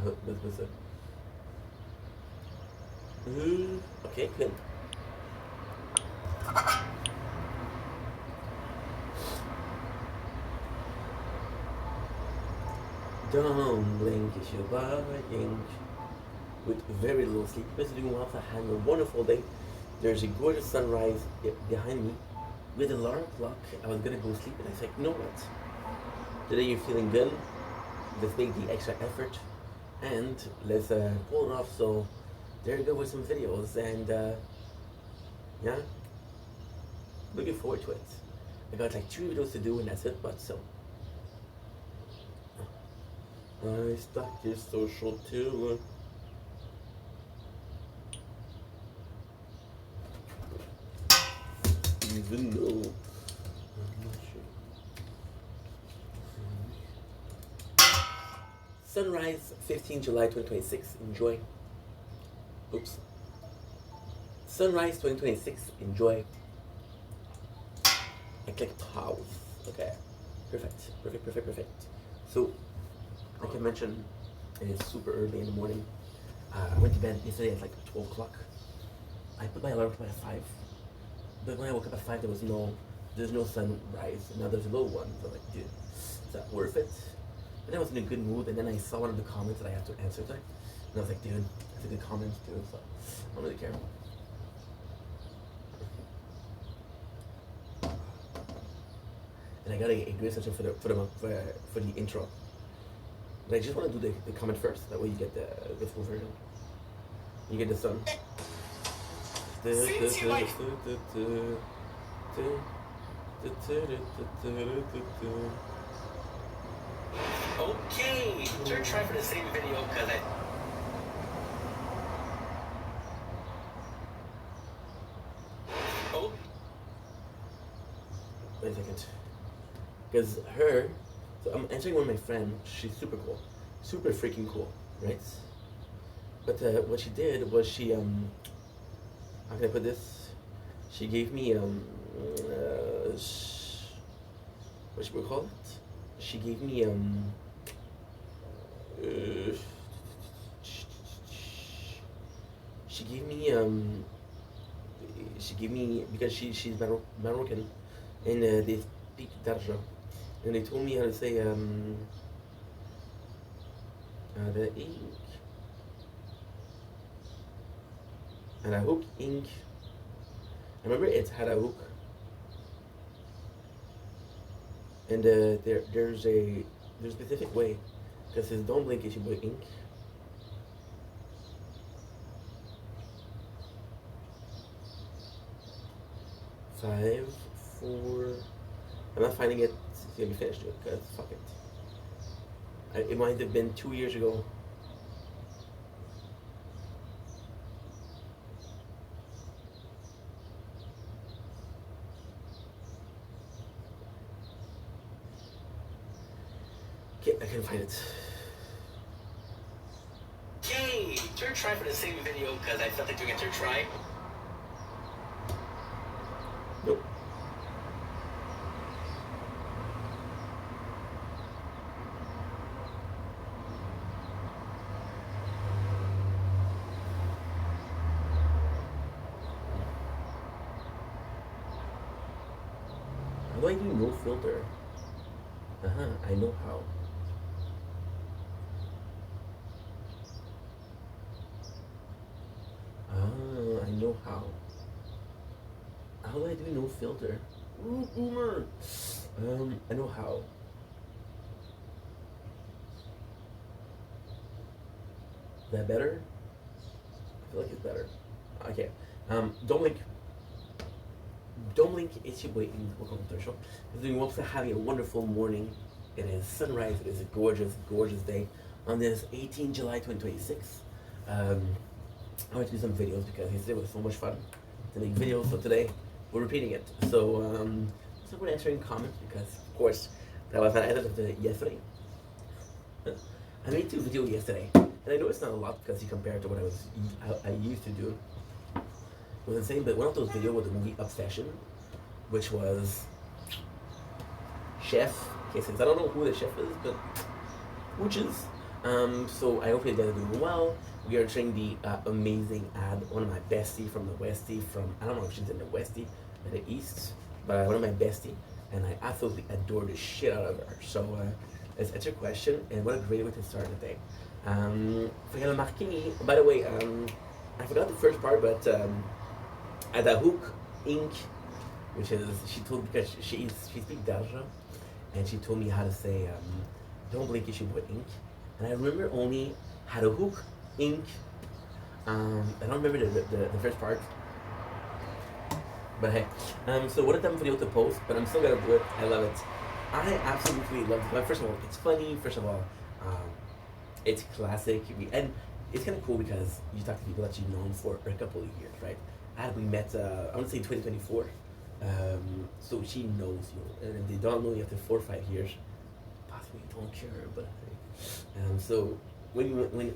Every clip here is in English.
with it. Okay, good. Don't blink, it's your buying. With very little sleep. You guys are doing well. I had a wonderful day. There's a gorgeous sunrise behind me. With an alarm clock, I was gonna go sleep, and I said, you know what? Today you're feeling good. Let's make the extra effort, and let's pull it off. So there you go with some videos, and yeah, looking forward to it. I got like 2 videos to do, and that's it. But so I stuck your social too. Even though I'm not sure. Sunrise, 15 July 2026. Enjoy. Oops. Sunrise 2026. Enjoy. I click pause. Okay. Perfect. So, like I mentioned, it's super early in the morning. I went to bed yesterday at like 12 o'clock. I put my alarm clock at 5. But when I woke up at 5, there's no sunrise. Now there's a little one. So I'm like, dude, is that worth it? But I was in a good mood, and then I saw one of the comments that I have to answer to. And I was like, dude, that's a good comment too, so I don't really care. And I got a great session for the intro. But I just want to do the comment first. That way you get the full version. You get the sun. Since you like... Okay, you're trying for the same video because I... Oh. Wait a second. Because her... So I'm answering one of my friends. She's super cool. Super freaking cool, right? But what she did was she, how can I put this? She gave me, what should we call it? She gave me, because she's Moroccan, and they speak Darja, and they told me how to say, the ink, and I hook ink. I remember it's Harahook, and there's a specific way, because it's don't blink if you put ink. Five, 4. I'm not finding it. It's gonna be finished, because fuck it. It might have been 2 years ago. Okay, I can't find it. Okay, you're trying for the same video because I felt like doing a third try. Nope. How do I do no filter? I know how. I know how. How do I do no filter? Ooh, boomer! I know how. Is that better? I feel like it's better. Okay. Don't blink, it's your boy, welcome to the show. I'm doing well, having a wonderful morning. It is sunrise, it is a gorgeous, gorgeous day on this 18 July 2026. I want to do some videos because yesterday was so much fun to make videos, so today we're repeating it. So, we're answering comments because, of course, that was an edit of the yesterday. I made 2 videos yesterday, and I know it's not a lot because you compare it to what I used to do. It was insane, but one of those videos was the movie Obsession, which was Chef. Okay, since I don't know who the chef is, but Wooches. So I hope you guys are doing well. We are trying the amazing ad. One of my bestie from the Westie, from I don't know if she's in the Westie or the East, but one of my bestie, and I absolutely adore the shit out of her. So it's your question, and what a great way to start the day. Fait qu'elle a marqué. By the way, I forgot the first part, but at the hook ink, which is she told because she speaks Belgian, and she told me how to say don't blink you should put ink, and I remember only how to hook ink. I don't remember the first part, but hey, so what a dumb video to post, but I'm still gonna do it. I love it. I absolutely love it. First of all, it's funny. First of all, it's classic, and it's kind of cool because you talk to people that you've known for a couple of years, right? And we met, I want to say 2024. So she knows you, and if they don't know you after 4 or 5 years, possibly you don't care. But so when I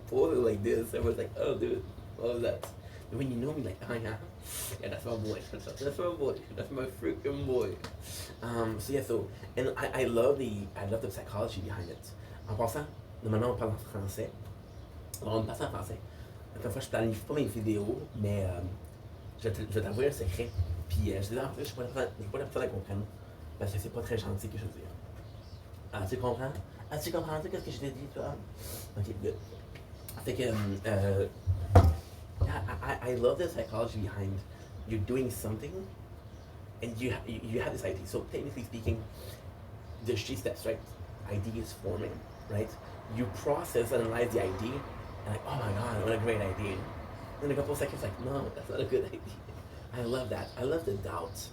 posted like this, everyone's like, "Oh, dude, what was that?" And when you know me, like, "Oh yeah, yeah, that's my boy. That's my boy. That's my freaking boy." So yeah, so and I love the psychology behind it. En passant, normalement on parle en français. Alors on passe en français. Parfois je planifie pas mes vidéos, mais je vais t'avouer un secret. Puis je dis en fait, je suis pas la personne à comprendre. Parce que c'est pas très gentil que je veux dire. Ah, tu comprends? Ah, tu comprends qu'est-ce que je t'ai dit, toi? Ok, good. Fait que, yeah, I love the psychology behind you're doing something and you have this idea. So technically speaking, there's 3 steps, right? Idea is forming, right? You process and analyze the idea, and like, oh my god, what a great idea. Then a couple of seconds, like, no, that's not a good idea. I love that. I love the doubt,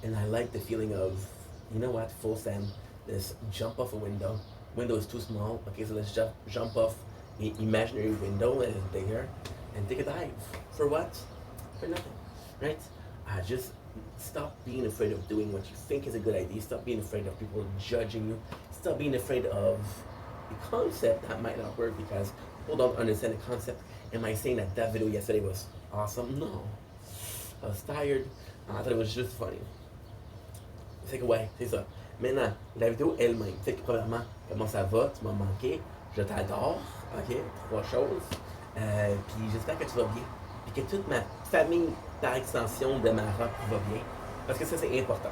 and I like the feeling of, you know what, full send. Let's jump off a window. Window is too small. Okay, so let's jump off the imaginary window that is bigger, and take a dive. For what? For nothing, right? Just stop being afraid of doing what you think is a good idea. Stop being afraid of people judging you. Stop being afraid of the concept that might not work because people don't understand the concept. Am I saying that video yesterday was awesome? No. I was tired. I thought it was just funny. Fait que ouais, c'est ça. Maintenant, la vidéo elle-même. Fait que premièrement, comment ça va? Tu m'as manqué. Je t'adore. Ok? 3 choses. Puis j'espère que tu vas bien. Puis que toute ma famille, par extension de Maroc, va bien. Parce que ça, c'est important.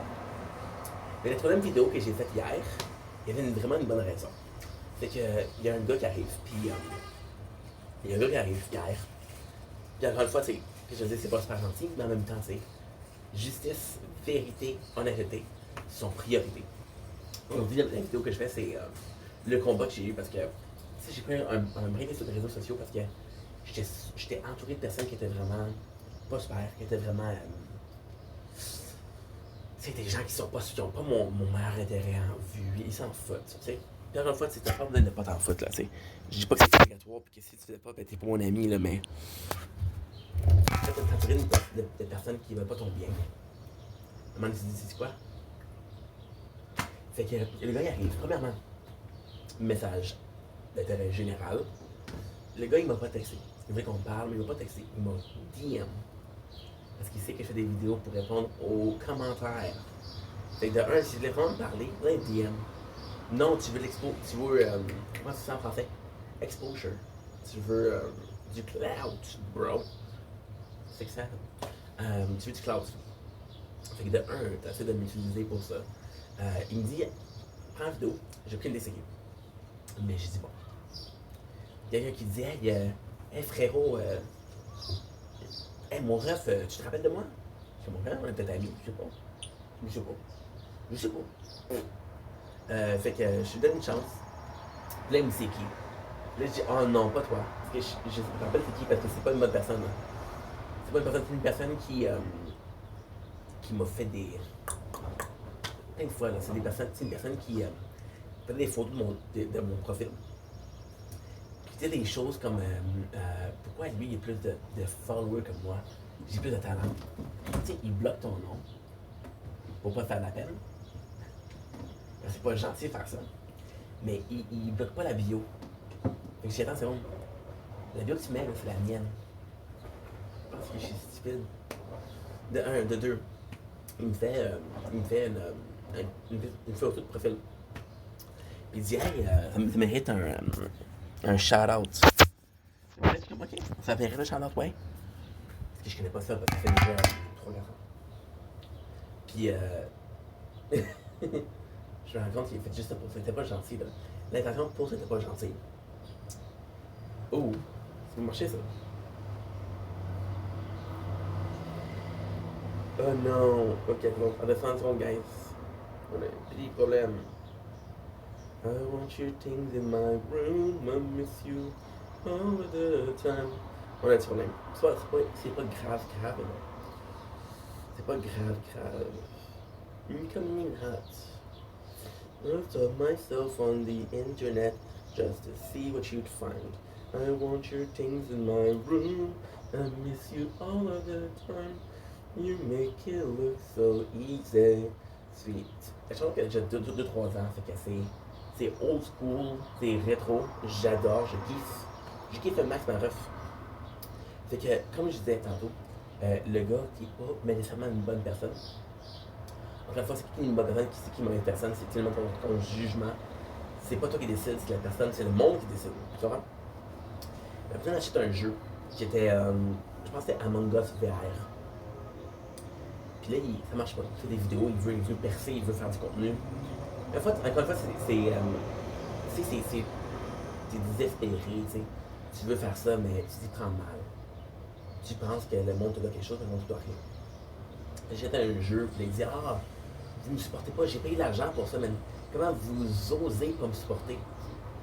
Mais la 3e vidéo que j'ai faite hier, il y avait vraiment une bonne raison. Fait que il y a un gars qui arrive, puis il y a un gars qui arrive hier. Puis encore une fois, tu sais, je dis c'est pas super gentil, mais en même temps, c'est justice, vérité, honnêteté sont priorités. Aujourd'hui, la vidéo que je fais, c'est le combat que j'ai eu parce que j'ai pris un break sur les réseaux sociaux parce que j'étais entouré de personnes qui étaient vraiment pas super, qui étaient vraiment. C'est des gens qui n'ont pas mon meilleur intérêt en vue, ils s'en foutent, tu sais. Puis encore une fois, tu n'as pas besoin de pas t'en foutre, là, tu sais. Je dis pas que c'est obligatoire, puis que si tu fais pas, ben t'es pas mon ami, là, mais. En fait, t'es entouré de personnes qui veulent pas ton bien. À un moment donné, tu te dis, c'est quoi? Fait que le gars, il arrive, premièrement, message d'intérêt général. Le gars, il m'a pas texté. C'est vrai qu'on parle, mais il m'a pas texté. Il m'a DM. Parce qu'il sait que je fais des vidéos pour répondre aux commentaires. Fait que de un, si je voulais vraiment me parler, là, DM. Non, tu veux tu veux, comment tu dis en français? Exposure. Tu veux du clout, bro. C'est que ça. Tu veux du clout. Fait que de un, tu essaies de m'utiliser pour ça. Il me dit, prends la vidéo, j'ai pris l'essayer. Mais j'ai dit, bon. Il y a quelqu'un qui dit, hey frérot, hey mon ref, tu te rappelles de moi? C'est mon frère, on est peut-être amis, je sais pas. Je sais pas. Fait que je lui donne une chance. Puis là, il me dit c'est qui? Là, je dis, oh non, pas toi. Parce que je me rappelle c'est qui, parce que c'est pas une bonne personne. Là. C'est pas une personne, c'est une personne qui m'a fait des. Plein de fois, là. C'est une personne qui fait des photos de mon profil. Puis tu sais, des choses comme pourquoi lui, il a plus de followers que moi? J'ai plus de talent. Tu sais, il bloque ton nom pour pas te faire de la peine. C'est pas gentil de faire ça. Mais il bloque pas la bio. Fait que j'ai attends, c'est bon. La bio que tu mets, c'est la mienne. Je pense que je suis stupide. De un, de deux. Il me fait une photo de profil. Puis il dit, hey, ça mérite un shout-out. Ouais, c'est comme, ok, ça mérite un shout-out, ouais. Parce que je connais pas ça, parce que ça fait déjà 3-4 ans. Puis, je me rends compte qu'il a fait juste ça pour ça. Il était pas gentil, là. L'intention pour ça, il était pas gentil. Oh, ça va marcher, ça. Oh non, ok, donc, attention, guys. On a un petit problème. I want your things in my room, I miss you all the time. On a un petit problème. C'est pas grave, grave, non. C'est pas grave, grave. Coming hot. I saw myself on the internet just to see what you'd find. I want your things in my room, I miss you all of the time. You make it look so easy. Sweet. Je trouve que j'ai 2-3 ans, fait que c'est old school, c'est rétro, j'adore, je kiffe le max ma ref. Fait que, comme je disais tantôt, le gars qui est pas nécessairement une bonne personne, encore une fois, c'est qui une bonne personne, c'est qui une mauvaise personne, c'est tellement ton jugement. C'est pas toi qui décide, c'est la personne, c'est le monde qui décide. Tu comprends? La personne achète un jeu qui était, je pense que c'était Among Us VR. Puis là, ça marche pas. Il fait des vidéos, il veut percer, il veut faire du contenu. En fait, encore une fois, t'es désespéré, tu sais. Tu veux faire ça, mais tu t'y prends mal. Tu penses que le monde te doit quelque chose, mais le monde te doit rien. J'étais à un jeu, puis il dit, ah, vous me supportez pas, j'ai payé de l'argent pour ça, mais comment vous osez pas me supporter?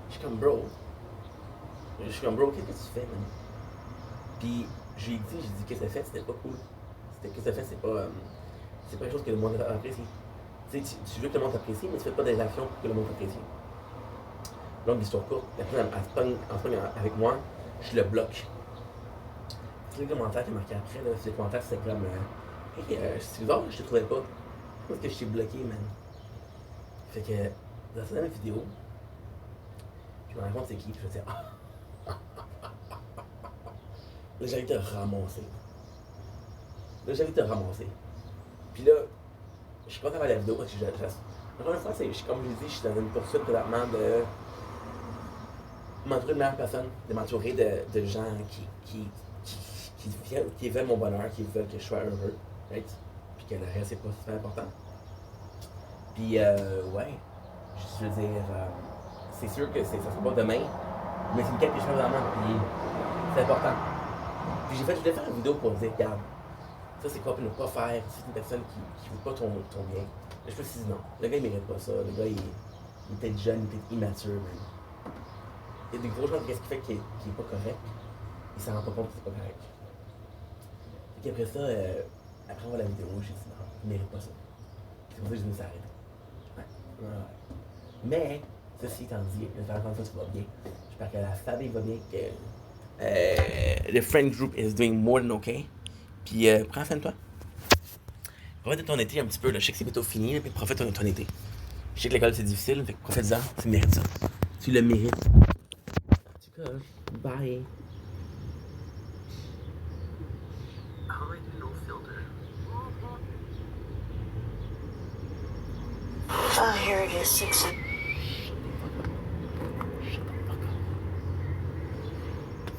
Je suis comme, bro, qu'est-ce que tu fais, man? Puis, j'ai dit que ça fait, c'était pas cool. C'était que ça fait, c'est pas quelque chose que le monde apprécie. Tu sais, tu veux que le monde t'apprécie, mais tu fais pas des actions pour que le monde t'apprécie. Longue histoire courte, la personne elle se pogne avec moi, je le bloque. C'est le commentaire qui est marqué après, là, c'est le commentaire, c'est comme hey, c'est bizarre, je te trouvais pas. Parce que je t'ai bloqué, man. Fait que, dans cette même vidéo, je me rends compte c'est qui, puis je me dis ah. Là, j'allais te ramasser. Puis là, je suis content d'avoir la vidéo parce que encore une fois, comme je l'ai dit, je suis dans une poursuite présentement de m'entourer de meilleures personnes, de m'entourer de gens qui veulent mon bonheur, qui veulent que je sois heureux, right? Puis que le reste, c'est pas super important. Puis, ouais, je veux dire, c'est sûr que ça sera pas demain, mais c'est une quête que je fais vraiment, puis c'est important. Puis je voulais faire une vidéo pour dire, regarde, ça c'est quoi pour ne pas faire, si c'est une personne qui veut pas ton bien. Je me suis dit non, le gars il mérite pas ça, le gars il est peut-être jeune, il est peut-être immature, même. Il y a des gros gens qu'est-ce qui fait qu'il est pas correct, il s'en rend pas compte que c'est pas correct. Fait qu'après ça, après avoir la vidéo, j'ai dit non, il mérite pas ça. C'est pour ça que je me suis arrêté. Ouais. Mais, ceci étant dit, j'espère qu'encore une fois tu vas bien. J'espère que la famille va bien, que the friend group is doing more than okay. Puis prends soin de toi. Profite de ton été un petit peu, là. Je sais que c'est bientôt fini, là, puis profite de ton été. Je sais que l'école c'est difficile, fait que profite-en, tu mérites ça. Tu le mérites. En tout cas, bye. Oh, here it is, 6.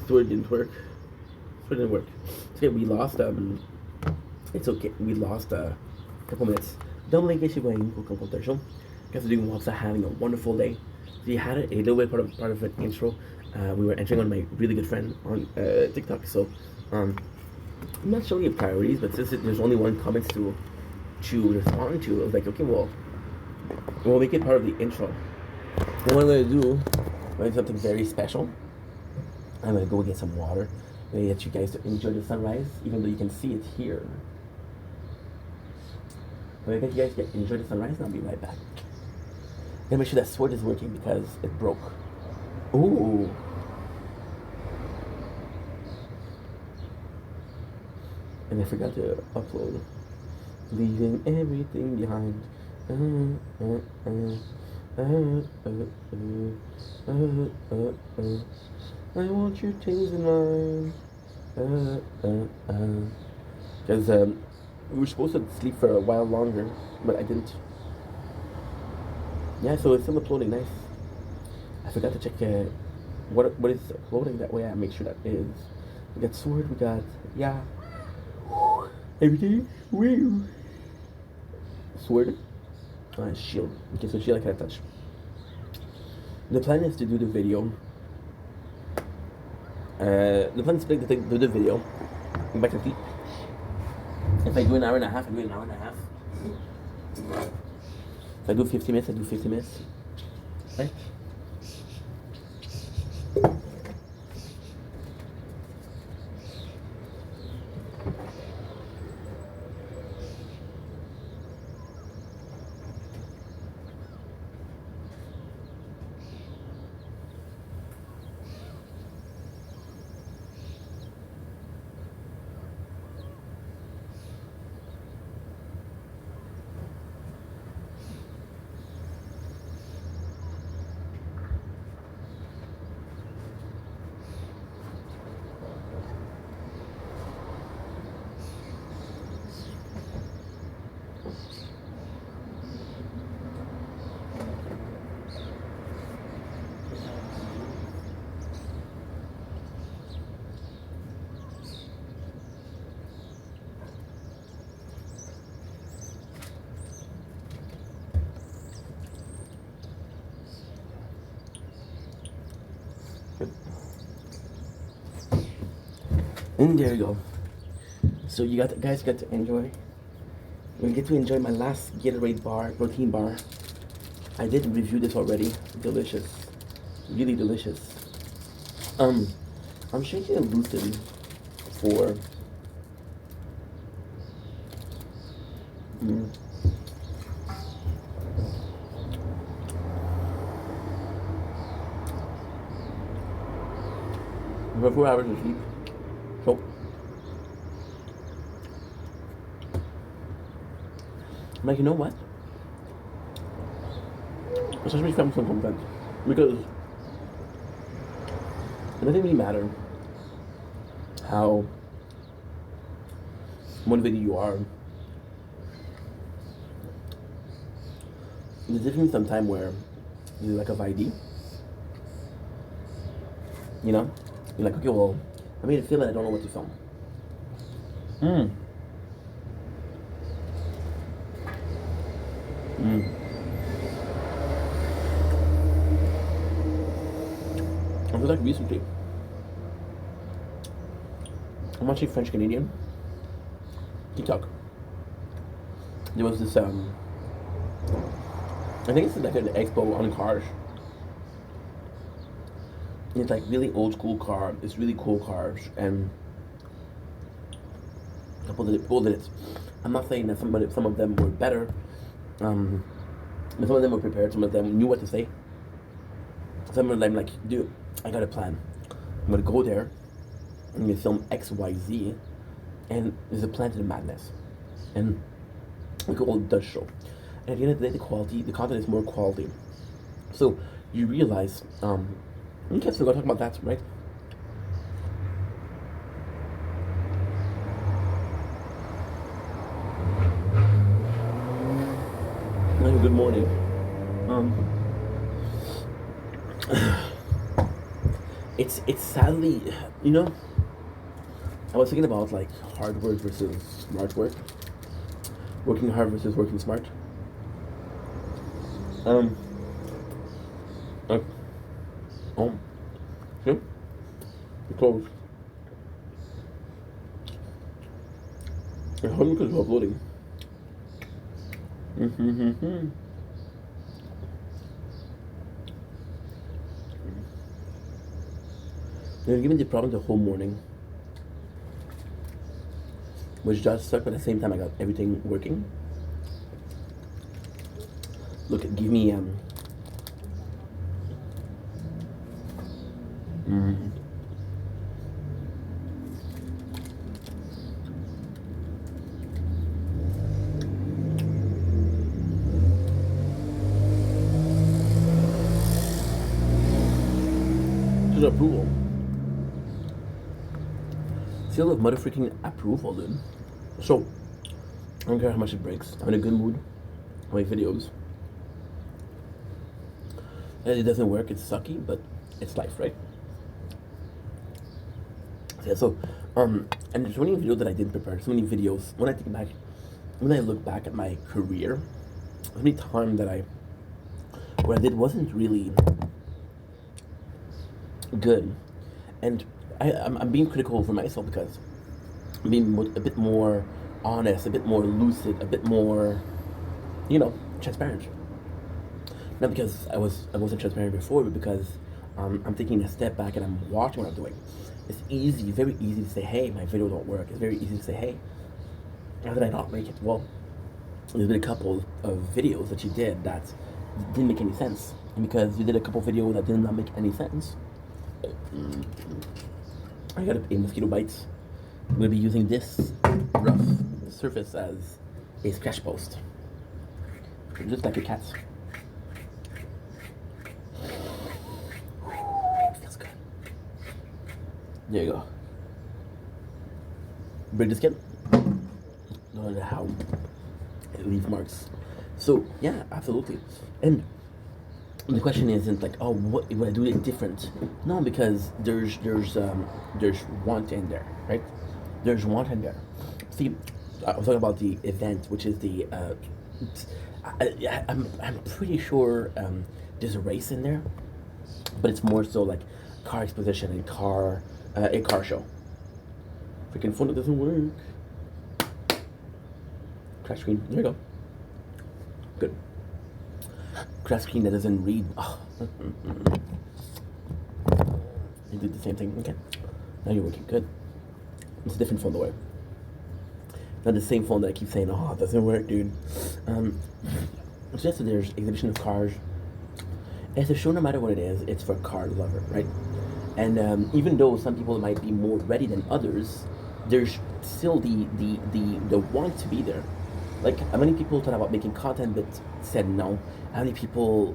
Story didn't work. Okay, we lost, it's okay, we lost a couple minutes. Don't like it, you're going to guys are doing well, so having a wonderful day. So you had a little bit part of an intro. We were entering on my really good friend on TikTok, so I'm not showing you priorities, but since there's only one comment to respond to, I was like, okay, well, we'll make it part of the intro. And what I'm going to do, is something very special. I'm going to go get some water. I'm going to get you guys to enjoy the sunrise, even though you can see it here. I'm going to get you guys to enjoy the sunrise, and I'll be right back. I'm going to make sure that sword is working because it broke. Ooh. And I forgot to upload. Leaving everything behind. I want your things in mine. Because we were supposed to sleep for a while longer, but I didn't. Yeah, so it's still uploading, nice. I forgot to check what is loading that way. I make sure that is. We got sword. We got yeah. Everything. Woo. Sword. Shield. Okay, so shield I can't touch. The plan is to do the video. The plan is to do the video. Go back to sleep. If I do an hour and a half, I do an hour and a half. If I do 50 minutes, I do 50 minutes. Right? And there you go. So you guys got to enjoy. We get to enjoy my last Gatorade bar, protein bar. I did review this already. Delicious, really delicious. I'm shaking a Lucid for. For 4 hours of sleep. So I'm like, you know what? It's actually from some content because it doesn't really matter how motivated you are. There's definitely some time where you lack of ID. You know, you're like, okay, well, I made it feel that I don't know what to film. I feel like recently, I'm watching French Canadian TikTok. There was this, I think it's like an expo on cars. It's like really old school car. It's really cool cars, and people did it. I'm not saying that some of them were better, but some of them were prepared. Some of them knew what to say. Some of them like, dude, I got a plan. I'm gonna go there. I'm gonna film X, Y, Z, and there's a plan to the madness. And we go all does show. And at the end of the day, the content is more quality. So you realize, okay, so we're gonna talk about that, right? Good morning. It's sadly, you know, I was thinking about like hard work versus smart work, working hard versus working smart. See, it's closed. It's hard because of uploading. They're giving the problem the whole morning, which just sucked, but at the same time I got everything working. Look, give me to the approval. Seal of mother freaking approval, dude. So, I don't care how much it breaks. I'm in a good mood. I make videos. It doesn't work, it's sucky, but it's life, right? Yeah, so, and there's so many videos that I didn't prepare, so many videos. When I look back at my career, so many time that what I did wasn't really good. And I'm being critical over myself because I'm being a bit more honest, a bit more lucid, a bit more, transparent. Not because I wasn't transparent before, but because I'm taking a step back and I'm watching what I'm doing. It's easy, very easy to say, hey, my video don't work. It's very easy to say, hey, how did I not make it? Well, there's been a couple of videos that you did that didn't make any sense. And because you did a couple of videos that did not make any sense, I got a mosquito bites. We'll be using this rough surface as a scratch post. Just like a cat. Feels good. There you go. Break the skin. No matter how it leaves marks. So yeah, absolutely. And the question isn't like, oh, what would I do it different? No, because there's want in there, right? There's want in there. See, I was talking about the event, which is the I'm pretty sure there's a race in there, but it's more so like car exposition and a car show. Freaking phone, it doesn't work. Crash screen. There you go. Good. Crash screen that doesn't read. Oh. You did the same thing. Okay. Now you're working. Good. It's a different phone, the way. Not the same phone that I keep saying, oh, it doesn't work, dude. It's just that there's exhibition of cars. It's a show, no matter what it is, it's for car lover, right? And even though some people might be more ready than others, there's still the want to be there. Like, how many people thought about making content but said no? How many people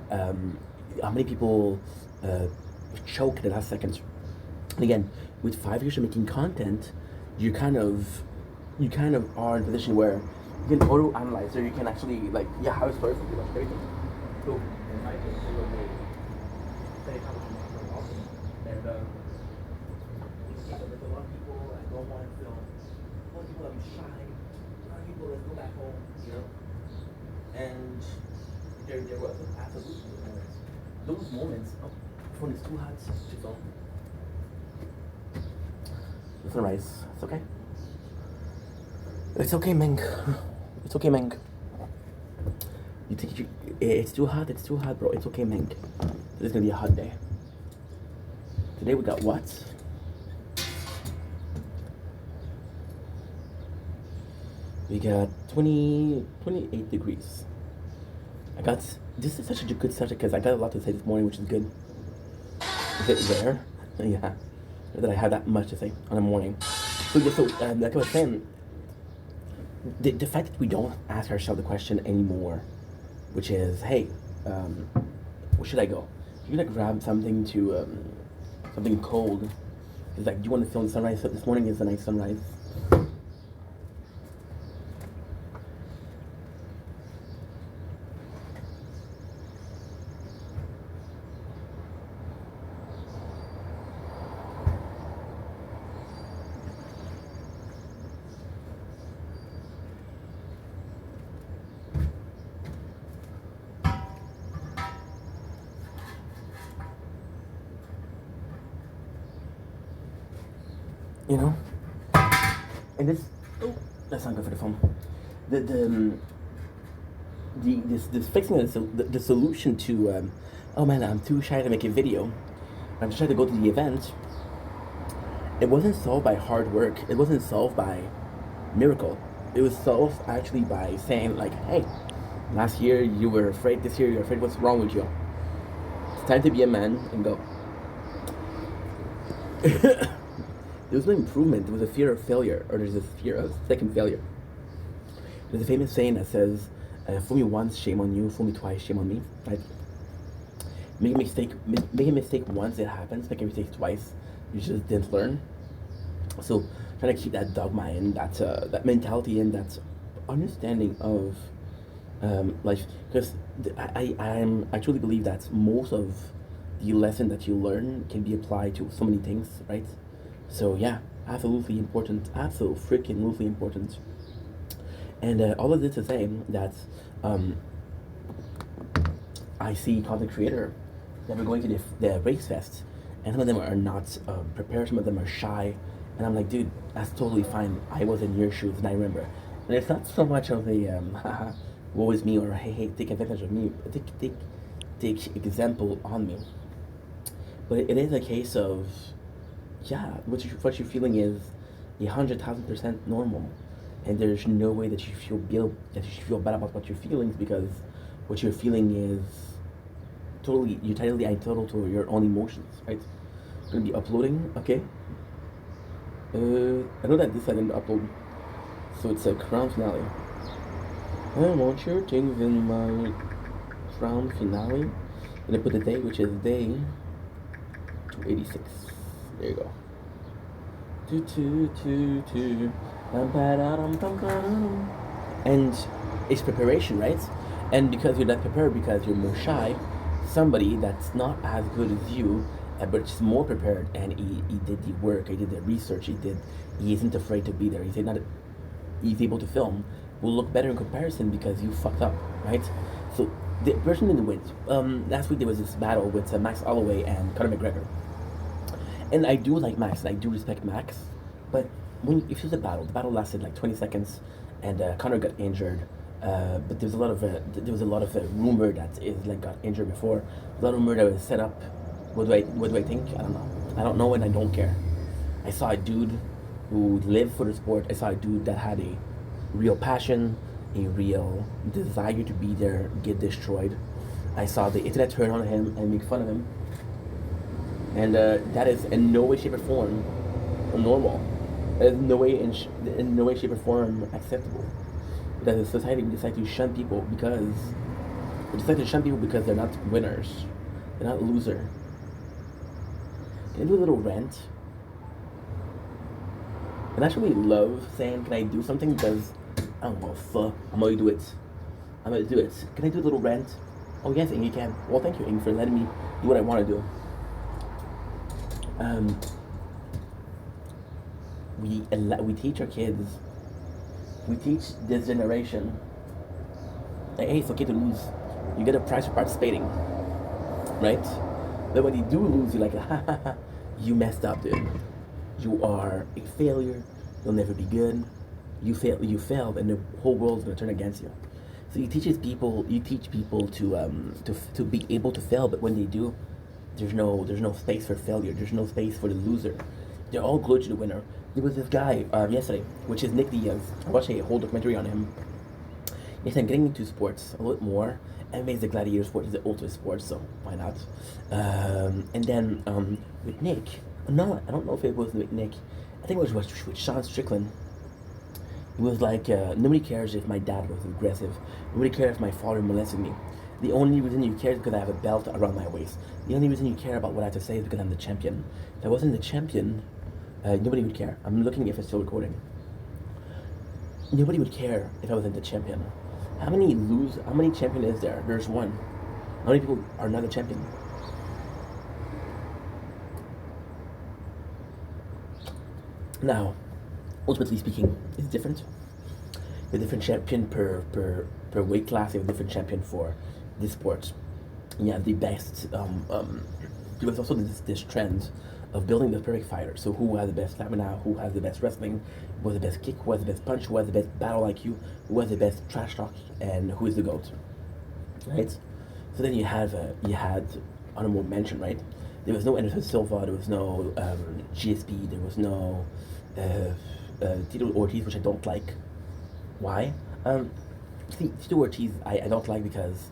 choke at the last second? And again, with 5 years of making content, you kind of are in a position where you can auto analyze, so you can actually like, yeah, how is perfect, pretty much everything. So in my case, it was a awesome. And there's a lot of people I don't want to film. A lot of people that be shy. A lot of people that go back home, And there was absolutely moments. Those moments. Oh, my phone is too hot to film. It's alright. It's okay. It's okay, Meng. It's okay, Meng. You think it's too hot? It's too hot, bro. It's okay, Meng. Today's gonna be a hot day. Today we got what? We got 28 degrees. This is such a good subject because I got a lot to say this morning, which is good. Is it rare? Yeah. That I have that much to say on a morning. So yeah, like I was saying, the fact that we don't ask ourselves the question anymore, which is, hey, where should I go? You're gonna grab something something cold. It's like, do you want to film the sunrise? So this morning is a nice sunrise. And that's not good for the phone. This fixing the solution to, oh man, I'm too shy to make a video. I'm just trying to go to the event. It wasn't solved by hard work. It wasn't solved by miracle. It was solved actually by saying like, hey, last year you were afraid, this year you're afraid, what's wrong with you? It's time to be a man and go. There was no improvement. There was a fear of failure, or there's a fear of second failure. There's a famous saying that says, fool me once, shame on you. Fool me twice, shame on me. Right? Make a mistake once, it happens. Make a mistake twice, you just didn't learn. So trying to keep that dogma in, that mentality in, that understanding of Like, because I truly believe that most of the lesson that you learn can be applied to so many things, right? So yeah, absolutely important, absolutely freaking important. And all of this to say that um, I see content creator that are going to the race fest, and some of them are not prepared, some of them are shy, and I'm like, dude, that's totally fine. I was in your shoes, and I remember. And it's not so much of a haha, woe is me, or hey, take advantage of me. Take example on me. But it is a case of, yeah, what you're feeling is 100,000% normal, and there's no way that you should feel bad about what you're feeling, because what you're feeling is totally you're totally entitled to your own emotions, right? I'm gonna be uploading, okay. I know that this I didn't upload, so it's a crown finale. I want your things in my crown finale. I'm gonna put the day, which is day 286. There you go. And it's preparation, right? And because you're not prepared, because you're more shy, somebody that's not as good as you, but is more prepared, and he did the work, he did the research, he isn't afraid to be there. He's able to film, will look better in comparison because you fucked up, right? So the person didn't win. Last week there was this battle with Max Holloway and Conor McGregor. And I do like Max, and I do respect Max, but if it was a battle, the battle lasted like 20 seconds, and Connor got injured. But there was a lot of rumor that Islam got injured before. A lot of rumor that was set up. What do I think? I don't know. I don't know, and I don't care. I saw a dude who lived for the sport. I saw a dude that had a real passion, a real desire to be there, get destroyed. I saw the internet turn on him and make fun of him, and that is in no way, shape, or form normal. That is in no way, shape, or form acceptable. That as a society we decide to shun people because they're not winners, they're not loser. Can I do a little rant? And I actually love saying, "Can I do something?" Because I don't know, fuck. I'm gonna do it. I'm gonna do it. Can I do a little rant? Oh yes, Ing, you can. Well, thank you, Ing, for letting me do what I want to do. We teach our kids. We teach this generation that hey, it's okay to lose. You get a prize for participating, right? But when you do lose, you're like, ha ha ha, you messed up, dude. You are a failure. You'll never be good. You failed, and the whole world's gonna turn against you. So you teach people to be able to fail, but when they do, there's no space for failure. There's no space for the loser. They're all glued to the winner. There was this guy yesterday, which is Nick Diaz. I watched a whole documentary on him. Yes, I'm getting into sports a little bit more. MMA is the gladiator sport, is the ultimate sport, so why not? And then with Nick, no, I don't know if it was with Nick. I think it was with Sean Strickland. He was like, nobody cares if my dad was aggressive. Nobody cares if my father molested me. The only reason you care is because I have a belt around my waist. The only reason you care about what I have to say is because I'm the champion. If I wasn't the champion, nobody would care. I'm looking if it's still recording. Nobody would care if I wasn't the champion. How many champion is there? There's one. How many people are not a champion? Now, ultimately speaking, it's different. A different champion per weight class. You have a different champion for this sport. Yeah, the best. There was also this trend of building the perfect fighter. So who has the best stamina? Who has the best wrestling? Who has the best kick? Who has the best punch? Who has the best battle IQ? Who has the best trash talk? And who is the GOAT? Right. So then you had honorable mention, right? There was no Anderson Silva. There was no GSP. There was no Tito Ortiz, which I don't like. Why? See, Tito Ortiz, I don't like because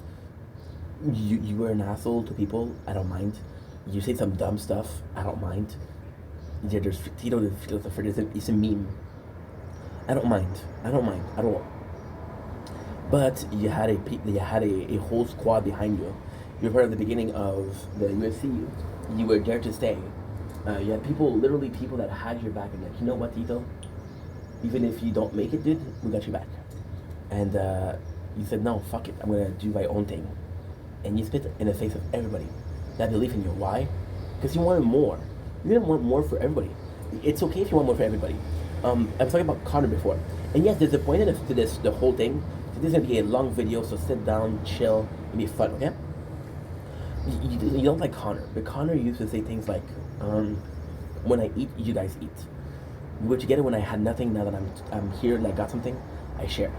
you were an asshole to people. I don't mind. You say some dumb stuff. I don't mind. Yeah, there's Tito the philosopher. It's a meme. I don't mind at all. But you had a whole squad behind you. You were part of the beginning of the UFC. You were there to stay. You had people that had your back and like, you know what, Tito? Even if you don't make it, dude, we got your back. And You said, no, fuck it, I'm gonna do my own thing. And you spit in the face of everybody that believe in you. Why? Because you wanted more. You didn't want more for everybody. It's okay if you want more for everybody. I was talking about Connor before. And yes, there's a point to this, the whole thing. So this is gonna be a long video, so sit down, chill, and be fun, okay? You don't like Connor, but Connor used to say things like, when I eat, you guys eat. We're together when I had nothing. Now that I'm here and I got something, I share.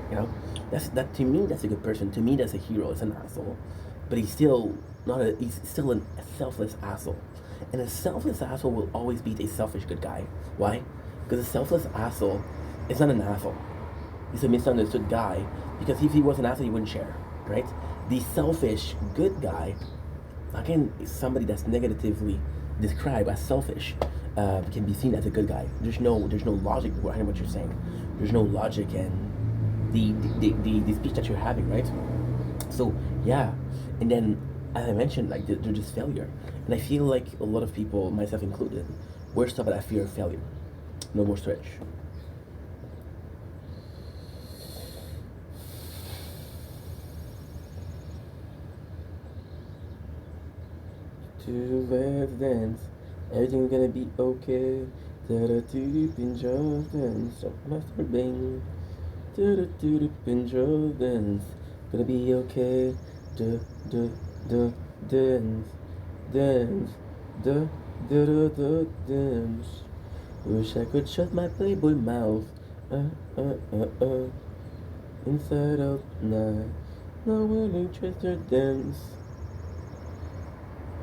You know, that to me, that's a good person. To me, that's a hero. It's an asshole, but he's still he's still a selfless asshole. And a selfless asshole will always beat a selfish good guy. Why? Because a selfless asshole is not an asshole. He's a misunderstood guy. Because if he was an asshole, he wouldn't share, right? The selfish good guy, again, is somebody that's negatively described as selfish. Can be seen as a good guy. There's no logic behind what you're saying. There's no logic in the speech that you're having, right? So yeah, and then as I mentioned, like they're just failure, and I feel like a lot of people, myself included, we're stuck at that fear of failure. No more stretch. To let's dance. Everything's gonna be okay. Da-da-doo-doo, binge of dance. Stop masturbating. Do-do-do-do, binge of dance. Gonna be okay. Do-do-do, dance. Dance. Do-do-do-do, dance. Wish I could shut my playboy mouth. Inside out night. No willing to dance.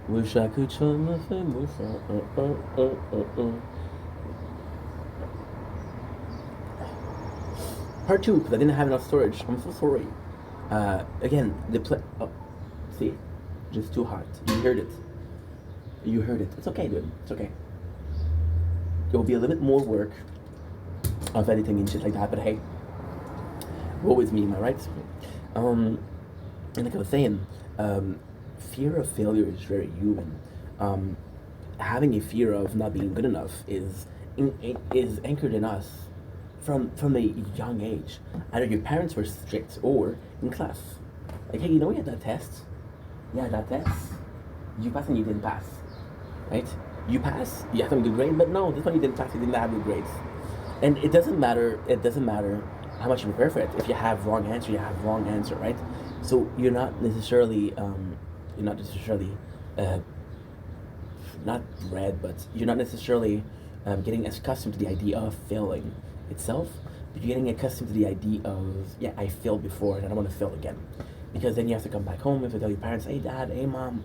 Wish I could show my family. Part 2, because I didn't have enough storage. I'm so sorry. Again, see, just too hot. You heard it. You heard it. It's okay, dude. It's okay. There will be a little bit more work of editing and shit like that, but hey, woe is me, am I right? And like I was saying, fear of failure is very human. Having a fear of not being good enough is anchored in us from a young age. Either your parents were strict or in class. Like, hey, you know you had that test? Yeah, that test. You passed and you didn't pass. Right? You pass, you have some good grade, but no, this one you didn't pass, you didn't have good grades. And it doesn't matter how much you prepare for it. If you have wrong answer, you have wrong answer, right? So you're not necessarily not bred, but you're not necessarily getting accustomed to the idea of failing itself, but you're getting accustomed to the idea of, yeah, I failed before and I don't want to fail again. Because then you have to come back home and to tell your parents, hey dad, hey mom,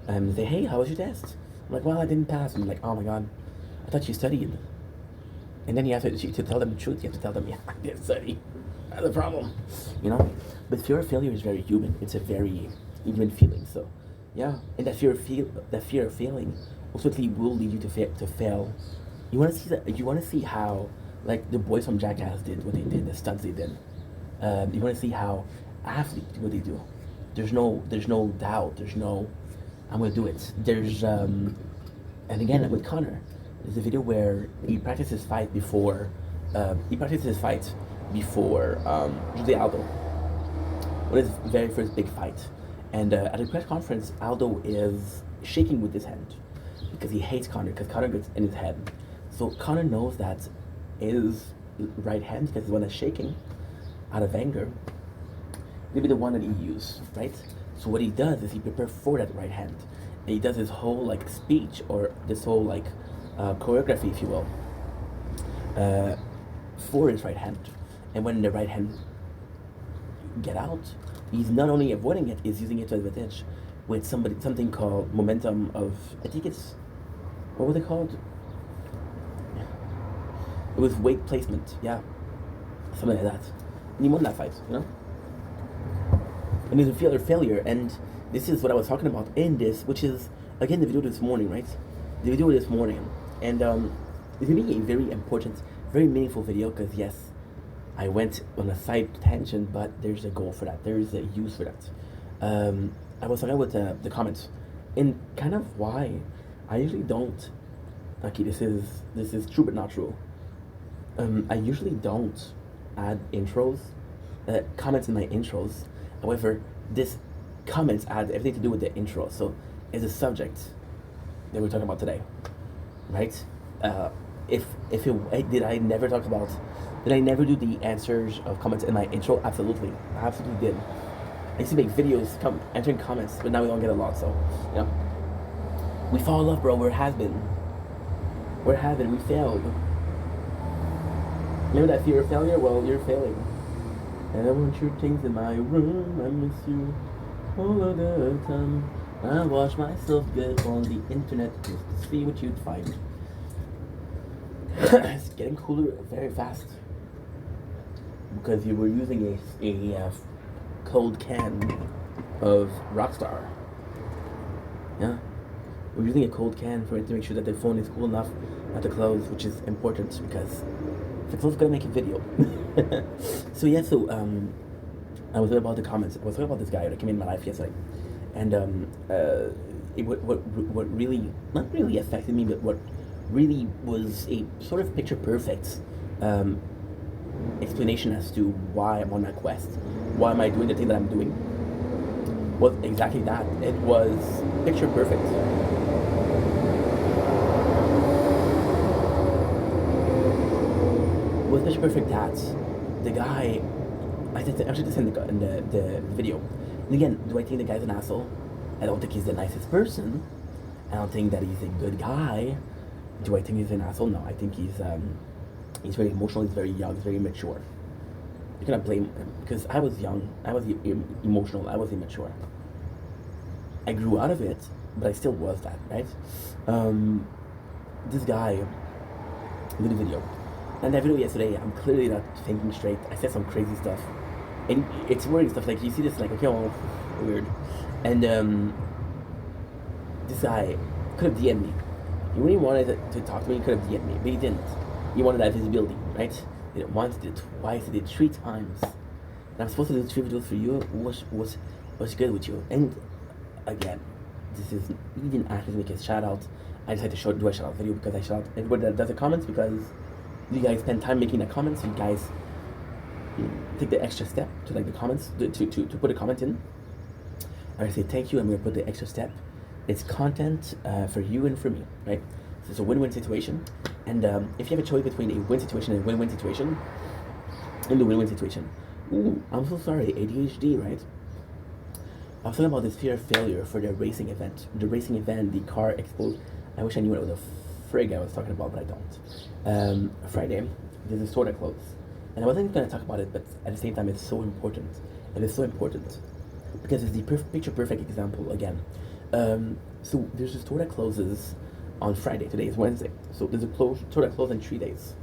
say, hey, how was your test? I'm like, well, I didn't pass. I'm like, oh my god, I thought you studied. And then you have to tell them the truth. You have to tell them, yeah, I didn't study. That's a problem, you know? But fear of failure is very human. It's a very human feeling. So, yeah, and that fear of failing ultimately will lead you to fail. You want to see that? You want to see how, like the boys from Jackass did what they did, the stunts they did. You want to see how athletes do what they do. There's no doubt. There's no, I'm gonna do it. There's and again with Connor, there's a video where he practiced his fight before Jose Aldo, what his very first big fight. And at a press conference, Aldo is shaking with his hand because he hates Connor, because Connor gets in his head. So Connor knows that his right hand, because the one that's shaking out of anger, will be the one that he uses, right? So what he does is he prepares for that right hand. And he does his whole like speech, or this whole like choreography, if you will, for his right hand. And when the right hand get out, he's not only avoiding it, he's using it to advantage with something called momentum of, I think it's, what were they called? It was weight placement, yeah, something like that. And he won that fight, you know. And there's a fear of failure, and this is what I was talking about in this, which is again the video this morning, right? The video this morning, and it's gonna be a very important, very meaningful video, because yes, I went on a side tangent, but there's a goal for that. There is a use for that. I was talking with the comments, and kind of why I usually don't. Okay, this is true but not true. I usually don't add intros comments in my intros. However, this comments had everything to do with the intro. So, it's a subject that we're talking about today, right? If it did I never talk about? Did I never do the answers of comments in my intro? Absolutely, I absolutely did. I used to make videos answering comments, but now we don't get a lot. So, you know, we fall in love, bro. We're has-been. We're having. We failed. Remember that fear of failure? Well, you're failing. And I want your things in my room. I miss you all of the time. I watch myself get on the internet just to see what you'd find. It's getting cooler very fast because you were using a cold can of Rockstar. Yeah, we're using a cold can for it to make sure that the phone is cool enough not to close, which is important because if it closes, gonna make a video. So yeah, I was talking about the comments. I was talking about this guy that came in my life yesterday, and what really, not really affected me, but what really was a sort of picture perfect explanation as to why I'm on that quest. Why am I doing the thing that I'm doing? Was exactly that. It was picture perfect. It was picture perfect that the guy, I should just in the video. And again, do I think the guy's an asshole? I don't think he's the nicest person. I don't think that he's a good guy. Do I think he's an asshole? No, I think he's very emotional, he's very young, he's very immature. You cannot blame him because I was young, I was emotional, I was immature. I grew out of it, but I still was that, right? This guy did a video. And that video yesterday, I'm clearly not thinking straight. I said some crazy stuff. And it's weird stuff, like you see this like, okay, well, weird. And this guy could have DM'd me. He really wanted to talk to me, he could have DM'd me, but he didn't. He wanted that visibility, right? He did it once, he did it twice, he did it 3 times. And I'm supposed to do 3 videos for you. What's good with you? And again, he didn't actually make a shout out. I decided to do a shout out video because I shout out everybody that does the comments because you guys spend time making the comments. You guys take the extra step to like the comments to put a comment in. I say thank you. I'm gonna put the extra step. It's content for you and for me, right? So it's a win-win situation. And if you have a choice between a win situation and a win-win situation, in the win-win situation, ooh, I'm so sorry, ADHD, right? I was talking about this fear of failure for the racing event. The racing event, the car expo. I wish I knew what the frig I was talking about, but I don't. Friday, there's a store that closed. And I wasn't going to talk about it, but at the same time, it's so important. It is so important because it's the picture perfect example again. So there's a store that closes on Friday. Today is Wednesday. So there's a store that closes in 3 days.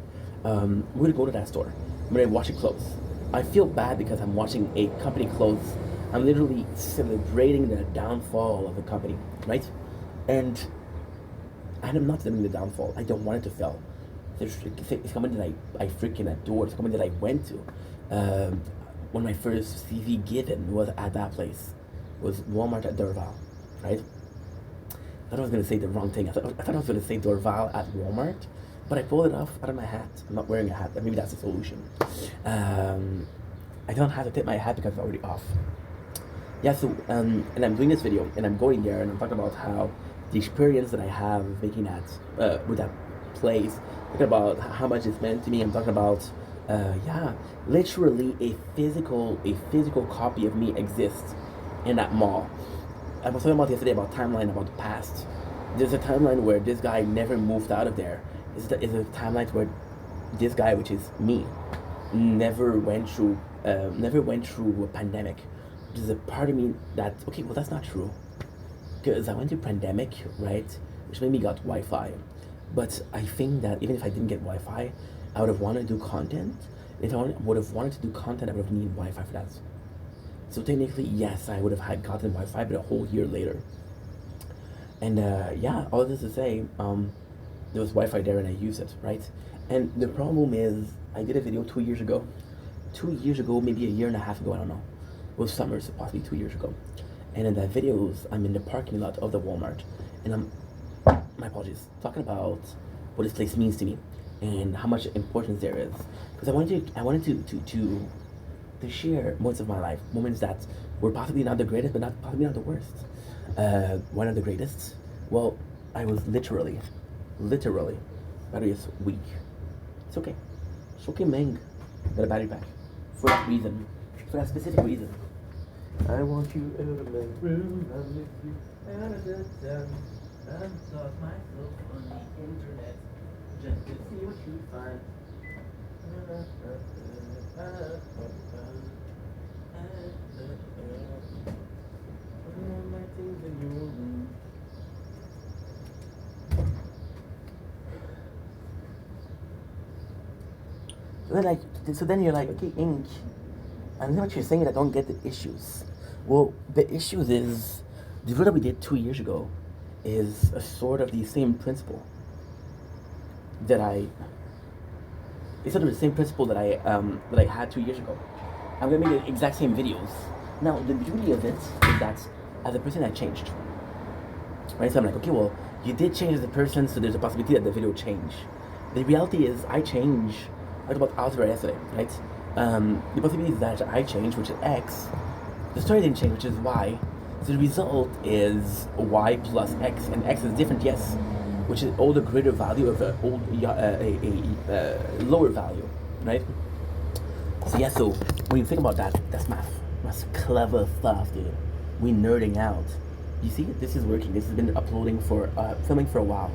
We're going to go to that store. I'm going to watch it close. I feel bad because I'm watching a company close. I'm literally celebrating the downfall of the company, right? And I'm not celebrating the downfall. I don't want it to fail. It's a company that I freaking adore. It's a company that I went to. One of my first CV given was at that place. It was Walmart at Dorval, right? I thought I was going to say the wrong thing. I thought I was going to say Dorval at Walmart, but I pulled it off out of my hat. I'm not wearing a hat. Maybe that's the solution. I don't have to tip my hat because it's already off. Yeah, so, and I'm doing this video, and I'm going there, and I'm talking about how the experience that I have making that, with that place, talking about how much it's meant to me. I'm talking about, yeah, literally a physical copy of me exists in that mall. I was talking about yesterday about timeline, about the past. There's a timeline where this guy never moved out of there. There's a timeline where this guy, which is me, never went through a pandemic. There's a part of me that, okay, well, that's not true. Because I went through a pandemic, right, which made me got Wi-Fi. But I think that even if I didn't get Wi-Fi, I would have wanted to do content. If I would have wanted to do content, I would have needed Wi-Fi for that. So technically, yes, I would have had gotten Wi-Fi, but a whole year later. And yeah, all this to say, there was Wi-Fi there and I used it, right? And the problem is, I did a video 2 years ago. 2 years ago, maybe a year and a half ago, I don't know. It was summer, so possibly 2 years ago. And in that videos, I'm in the parking lot of the Walmart, and I'm, my apologies, talking about what this place means to me and how much importance there is. Because I wanted to share moments of my life, moments that were possibly not the greatest, but not possibly not the worst. One of the greatest. Well, I was literally, battery is weak. It's okay. It's okay, Meng. Got a battery pack. For that reason. For that specific reason. I want you out of my room, I miss you out of the town. I've lost myself on the internet just to see what you find. My things in your room. So then you're like, okay, ink. I know what you're saying. I don't get the issues. Well, the issues is the video that we did 2 years ago is a sort of the same principle that it's sort of the same principle that I had 2 years ago. I'm gonna make the exact same videos. Now the beauty of it is that as a person I changed. Right? So I'm like, okay, well, you did change as a person, so there's a possibility that the video will change. The reality is I change. I talked about algebra yesterday, right? The possibility is that I change, which is x. The story didn't change, which is y. So the result is y plus x, and x is different, yes, which is all the greater value of a lower value, right? So yeah, so when you think about that, that's math. That's clever stuff, dude. We nerding out. You see, this is working. This has been uploading for filming for a while.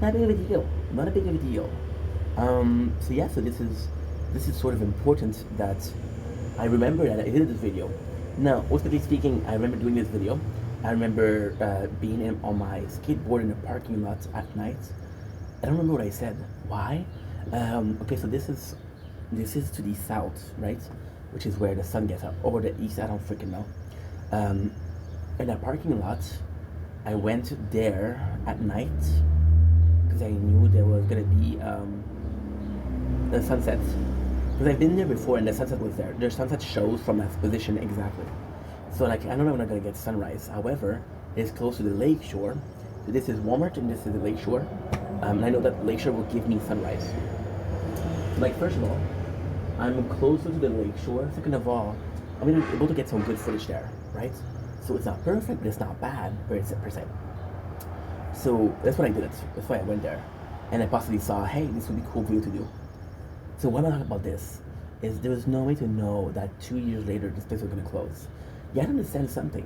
Not big of a deal. Not a big of a deal. So yeah, so this is sort of important that I remember that I did this video. Now, ultimately speaking, I remember doing this video. I remember being on my skateboard in a parking lot at night. I don't remember what I said. Why? Okay, so this is to the south, right? Which is where the sun gets up, or the east. I don't freaking know. In that parking lot, I went there at night because I knew there was gonna be the sunset. Because I've been there before and the sunset was there. The sunset shows from that position exactly. So like, I don't know when I'm gonna get sunrise. However, it's close to the lake shore. So this is Walmart and this is the lake shore. And I know that lake shore will give me sunrise. Like, first of all, I'm closer to the lake shore. Second of all, I'm gonna be able to get some good footage there, right? So it's not perfect, but it's not bad per se. So that's when I did it. That's why I went there. And I possibly saw, hey, this would be cool for you to do. So why am I talking about this? Is there was no way to know that 2 years later this place was going to close. You have to understand something.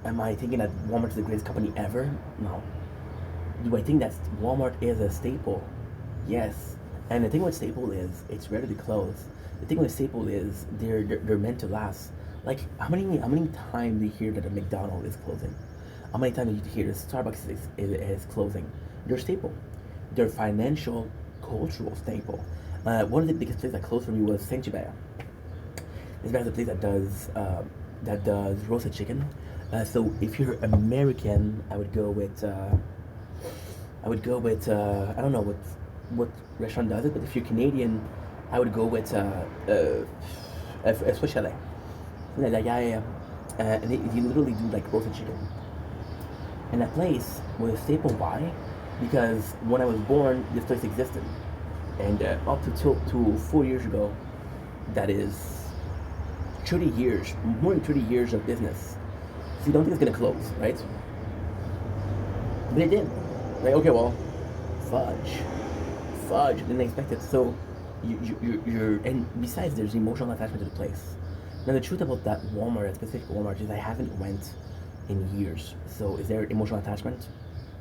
Am I thinking that Walmart is the greatest company ever? No. Do I think that Walmart is a staple? Yes. And the thing with staple is it's rare to close. The thing with staple is they're meant to last. Like how many times do you hear that a McDonald's is closing? How many times do you hear that Starbucks is closing? They're staple. They're financial, cultural staple. One of the biggest places that closed for me was Saint Hubert. It's a place that does roasted chicken. So if you're American, I would go with I don't know what restaurant does it, but if you're Canadian, I would go with Swiss Chalet. Yeah. And they literally do like roasted chicken. And that place was a staple. Why? Because when I was born, this place existed. And up to 4 years ago, that is 30 years, more than 30 years of business. So you don't think it's gonna close, right? But it did. Like, okay, well, fudge, didn't expect it. So you're, and besides, there's emotional attachment to the place. Now the truth about that Walmart, that specific Walmart, is I haven't went in years. So is there emotional attachment?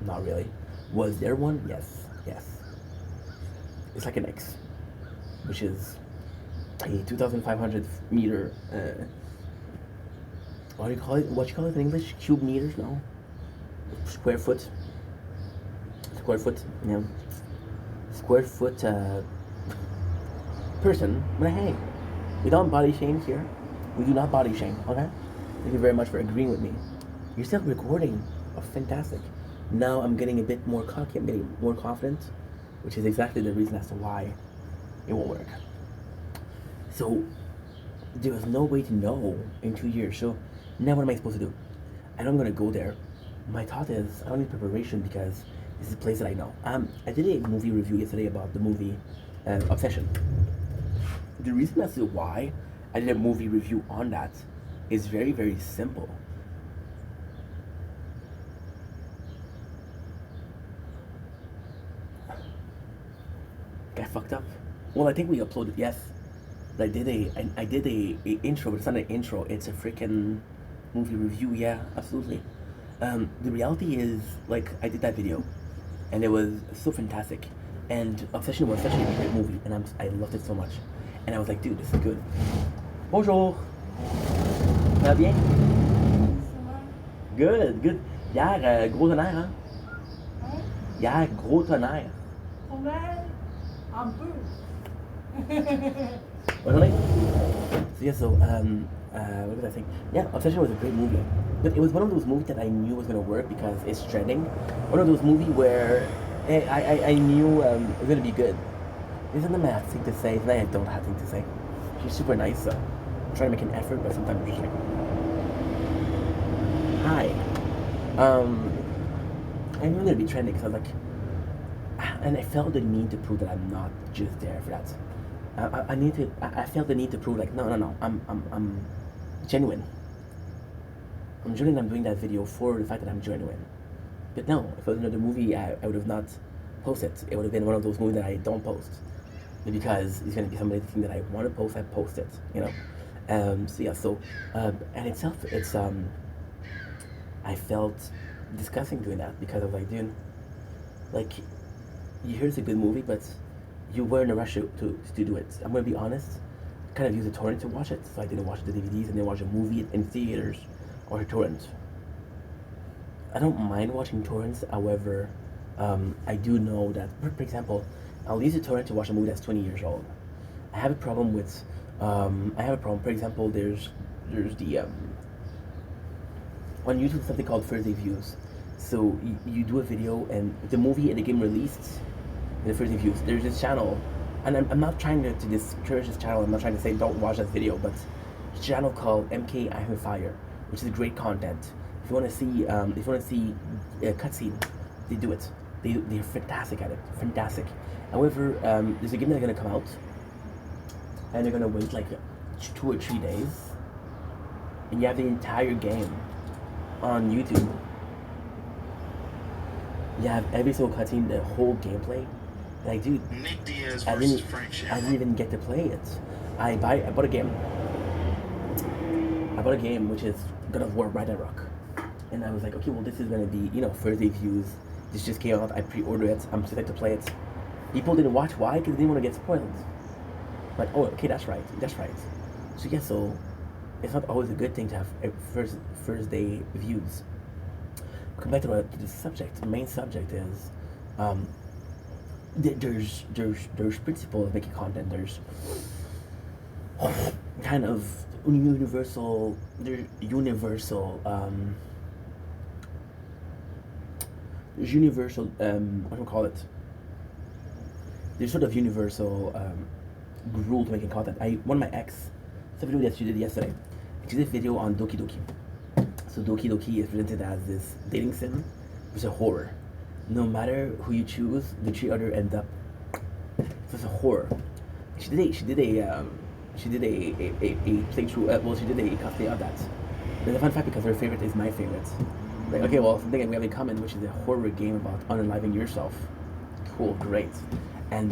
Not really. Was there one? Yes. It's like an X, which is a 2,500 meter, what do you call it? What you call it in English? Cube meters? No. Square foot, yeah. Square foot, person. But hey, we don't body shame here. We do not body shame, okay? Thank you very much for agreeing with me. You're still recording. Oh, fantastic. Now I'm getting a bit more cocky, I'm getting more confident, which is exactly the reason as to why it won't work. So there was no way to know in 2 years. So now what am I supposed to do? I know I'm gonna go there. My thought is I don't need preparation because this is a place that I know. I did a movie review yesterday about the movie Obsession. The reason as to why I did a movie review on that. It's very, very simple. Got fucked up. Well, I think we uploaded, yes. I did a intro, but it's not an intro. It's a freaking movie review. Yeah, absolutely. The reality is, like, I did that video, and it was so fantastic. And Obsession was such a great movie, and I loved it so much. And I was like, dude, this is good. Bonjour. Ça va bien? Good, good. Hier, gros tonnerre, hein? Hier, gros tonnerre. Tonnerre? Un peu. Really? So yeah, so what was I saying? Yeah, Obsession was a great movie. But it was one of those movies that I knew was gonna work because it's trending. One of those movies where I knew it was gonna be good. Isn't the math thing to say? Tonight I don't have things to say. She's super nice, so I'm trying to make an effort, but sometimes I'm just like, hi. I knew it was gonna be trending, so I was like, and I felt the need to prove that I'm not just there for that. I felt the need to prove like, no, I'm genuine. I'm genuine. I'm doing that video for the fact that I'm genuine. But no, if it was another movie, I would have not posted. It would have been one of those movies that I don't post. Because it's going to be something that I want to post, I post it, you know. So yeah, so, and itself, it's, I felt disgusting doing that because I was like, dude, like, you hear it's a good movie, but you were in a rush to do it. I'm going to be honest, I kind of used a torrent to watch it, so I didn't watch the DVDs, and then watch a movie in theaters or a torrent. I don't mind watching torrents, however, I do know that, for example, I'll use a torrent to watch a movie that's 20 years old. I have a problem with, for example, there's the, on YouTube something called Thursday Views. So you do a video and the movie and the game released in the Thursday Views. There's this channel, and I'm not trying to discourage this channel, I'm not trying to say don't watch that video, but it's a channel called MK I'm Fire, which is great content. If you want to see, a cutscene, they do it. They're fantastic at it, fantastic. However, there's a game that's gonna come out, and they're gonna wait like 2 or 3 days, and you have the entire game on YouTube. You have every single cutscene, the whole gameplay. Like, dude, I didn't even get to play it. I bought a game. I bought a game which is God of War Ragnarok, and I was like, okay, well, this is gonna be, you know, Thursday Views. This just came out. I pre-ordered it. I'm excited to play it. People didn't watch. Why? Because they didn't want to get spoiled. But oh, okay, that's right. That's right. So yeah, so it's not always a good thing to have first day views. Come back to the subject. The main subject is there's principles of making content. There's kind of universal. There's universal. There's universal. What do we call it? There's sort of universal rule to making content. One of my ex, it's a video that she did yesterday. She did a video on Doki Doki. So Doki Doki is presented as this dating sim, which is a horror. No matter who you choose, the 3 other end up. So it's a horror. She did a playthrough. Well, she did a cosplay of that. There's a fun fact because her favorite is my favorite. Like, okay, well, something we have in common, which is a horror game about unaliving yourself. Cool, great. And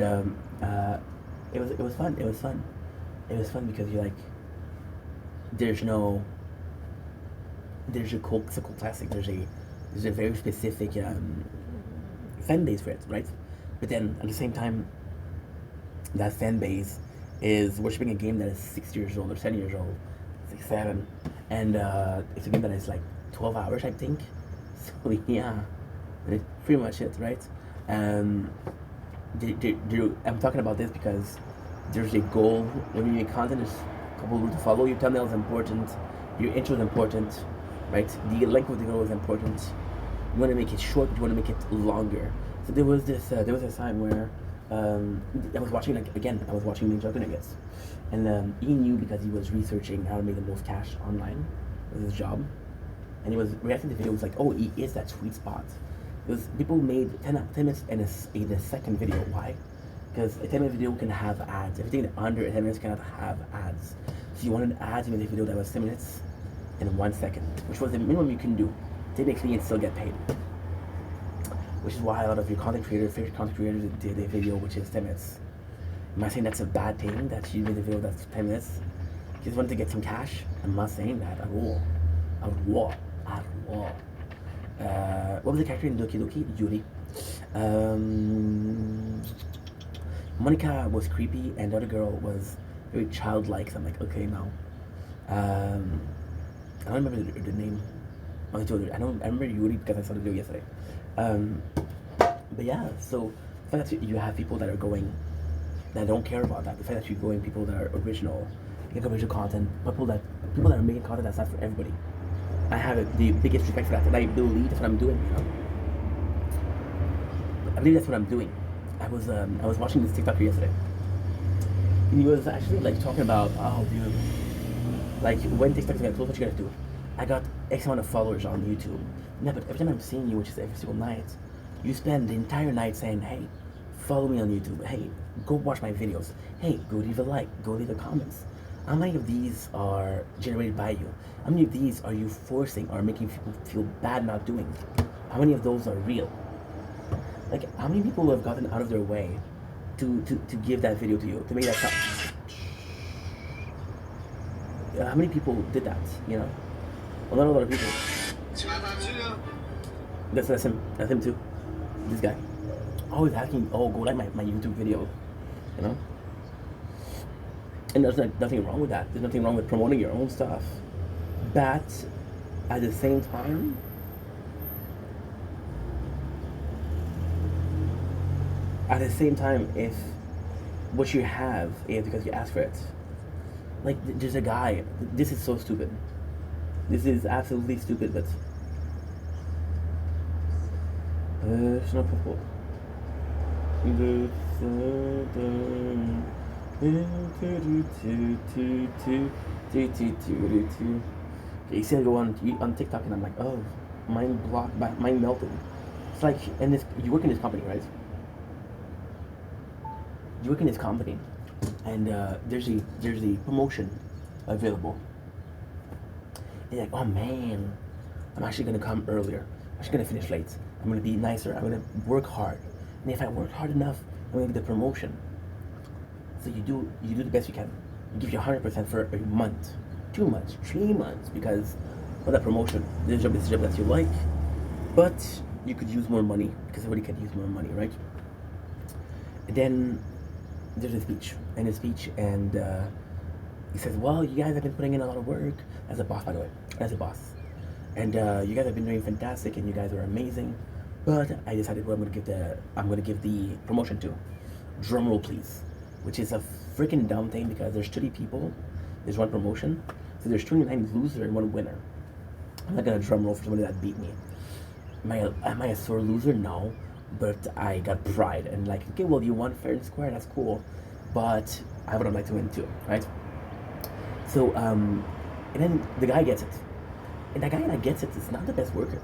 it was fun. It was fun. It was fun because you're like, there's a cult, it's a cult classic. There's a very specific fan base for it, right? But then at the same time, that fan base is worshiping a game that is 6 years old or 10 years old, 6, 7, and it's a game that is like 12 hours, I think. So yeah, that's pretty much it, right? I'm talking about this because there's a goal when you make content. There's a couple rules to follow. Your thumbnail is important. Your intro is important, right? The length of the video is important. You want to make it short, but you want to make it longer. So there was a time where I was watching I was watching Ninja Nuggets, and he knew because he was researching how to make the most cash online with his job, and he was reacting to the video. He was like, oh, he is that sweet spot. Because people made 10 minutes in a second video. Why? Because a 10-minute video can have ads. Everything under 10 minutes cannot have ads. So you wanted to add to make a video that was 10 minutes and 1 second, which was the minimum you can do, technically, and still get paid. Which is why a lot of your favorite content creators did a video which is 10 minutes. Am I saying that's a bad thing, that you made a video that's 10 minutes? You just wanted to get some cash? I'm not saying that at all. At all. At all. What was the character in Doki Doki? Yuri. Monica was creepy, and the other girl was very childlike. So I'm like, okay, now. I don't remember the name. I remember Yuri because I saw the video yesterday. But yeah, so the fact that you have people that are going, that don't care about that. The fact that you're going people that are original, make original content, people that are making content that's not for everybody. I have the biggest respect for that, and I believe that's what I'm doing. You know? I believe that's what I'm doing. I was watching this TikToker yesterday, and he was actually like talking about, oh dude, like when TikTok's gonna close, what you gotta do? I got X amount of followers on YouTube. Yeah, but every time I'm seeing you, which is every single night, you spend the entire night saying, hey, follow me on YouTube. Hey, go watch my videos. Hey, go leave a like. Go leave a comments. How many of these are generated by you? How many of these are you forcing or making people feel bad not doing? How many of those are real? Like, how many people have gotten out of their way to give that video to you, to make that cut? How many people did that, you know? Well, not a lot of people. That's him. That's him too. This guy. Always asking, oh, go like my YouTube video, you know? And there's nothing wrong with that. There's nothing wrong with promoting your own stuff. But at the same time, if what you have is because you ask for it, like there's a guy. This is so stupid. This is absolutely stupid, but it's not possible. You see I go on TikTok and I'm like, oh, mind melted. It's like, and this, you work in this company, right? You work in this company, and there's a promotion available. And you're like, oh man, I'm actually gonna come earlier. I'm actually gonna finish late. I'm gonna be nicer. I'm gonna work hard. And if I work hard enough, I'm gonna get the promotion. So you do the best you can. You give your 100% for a month, 2 months, 3 months, because of that promotion. This job is a job that you like, but you could use more money because everybody can use more money, right? And then there's a speech, and he says, well, you guys have been putting in a lot of work, as a boss, by the way, as a boss, and you guys have been doing fantastic, and you guys are amazing, but I decided who I'm gonna give the promotion to. Drum roll, please. Which is a freaking dumb thing, because there's 30 people, there's one promotion, so there's 29 losers and 1 winner. I'm not gonna drum roll for somebody that beat me. Am I a sore loser? No, but I got pride and like, okay, well, you won fair and square, that's cool, but I would have liked to win too, right? So, and then the guy gets it, and that guy that gets it is not the best worker.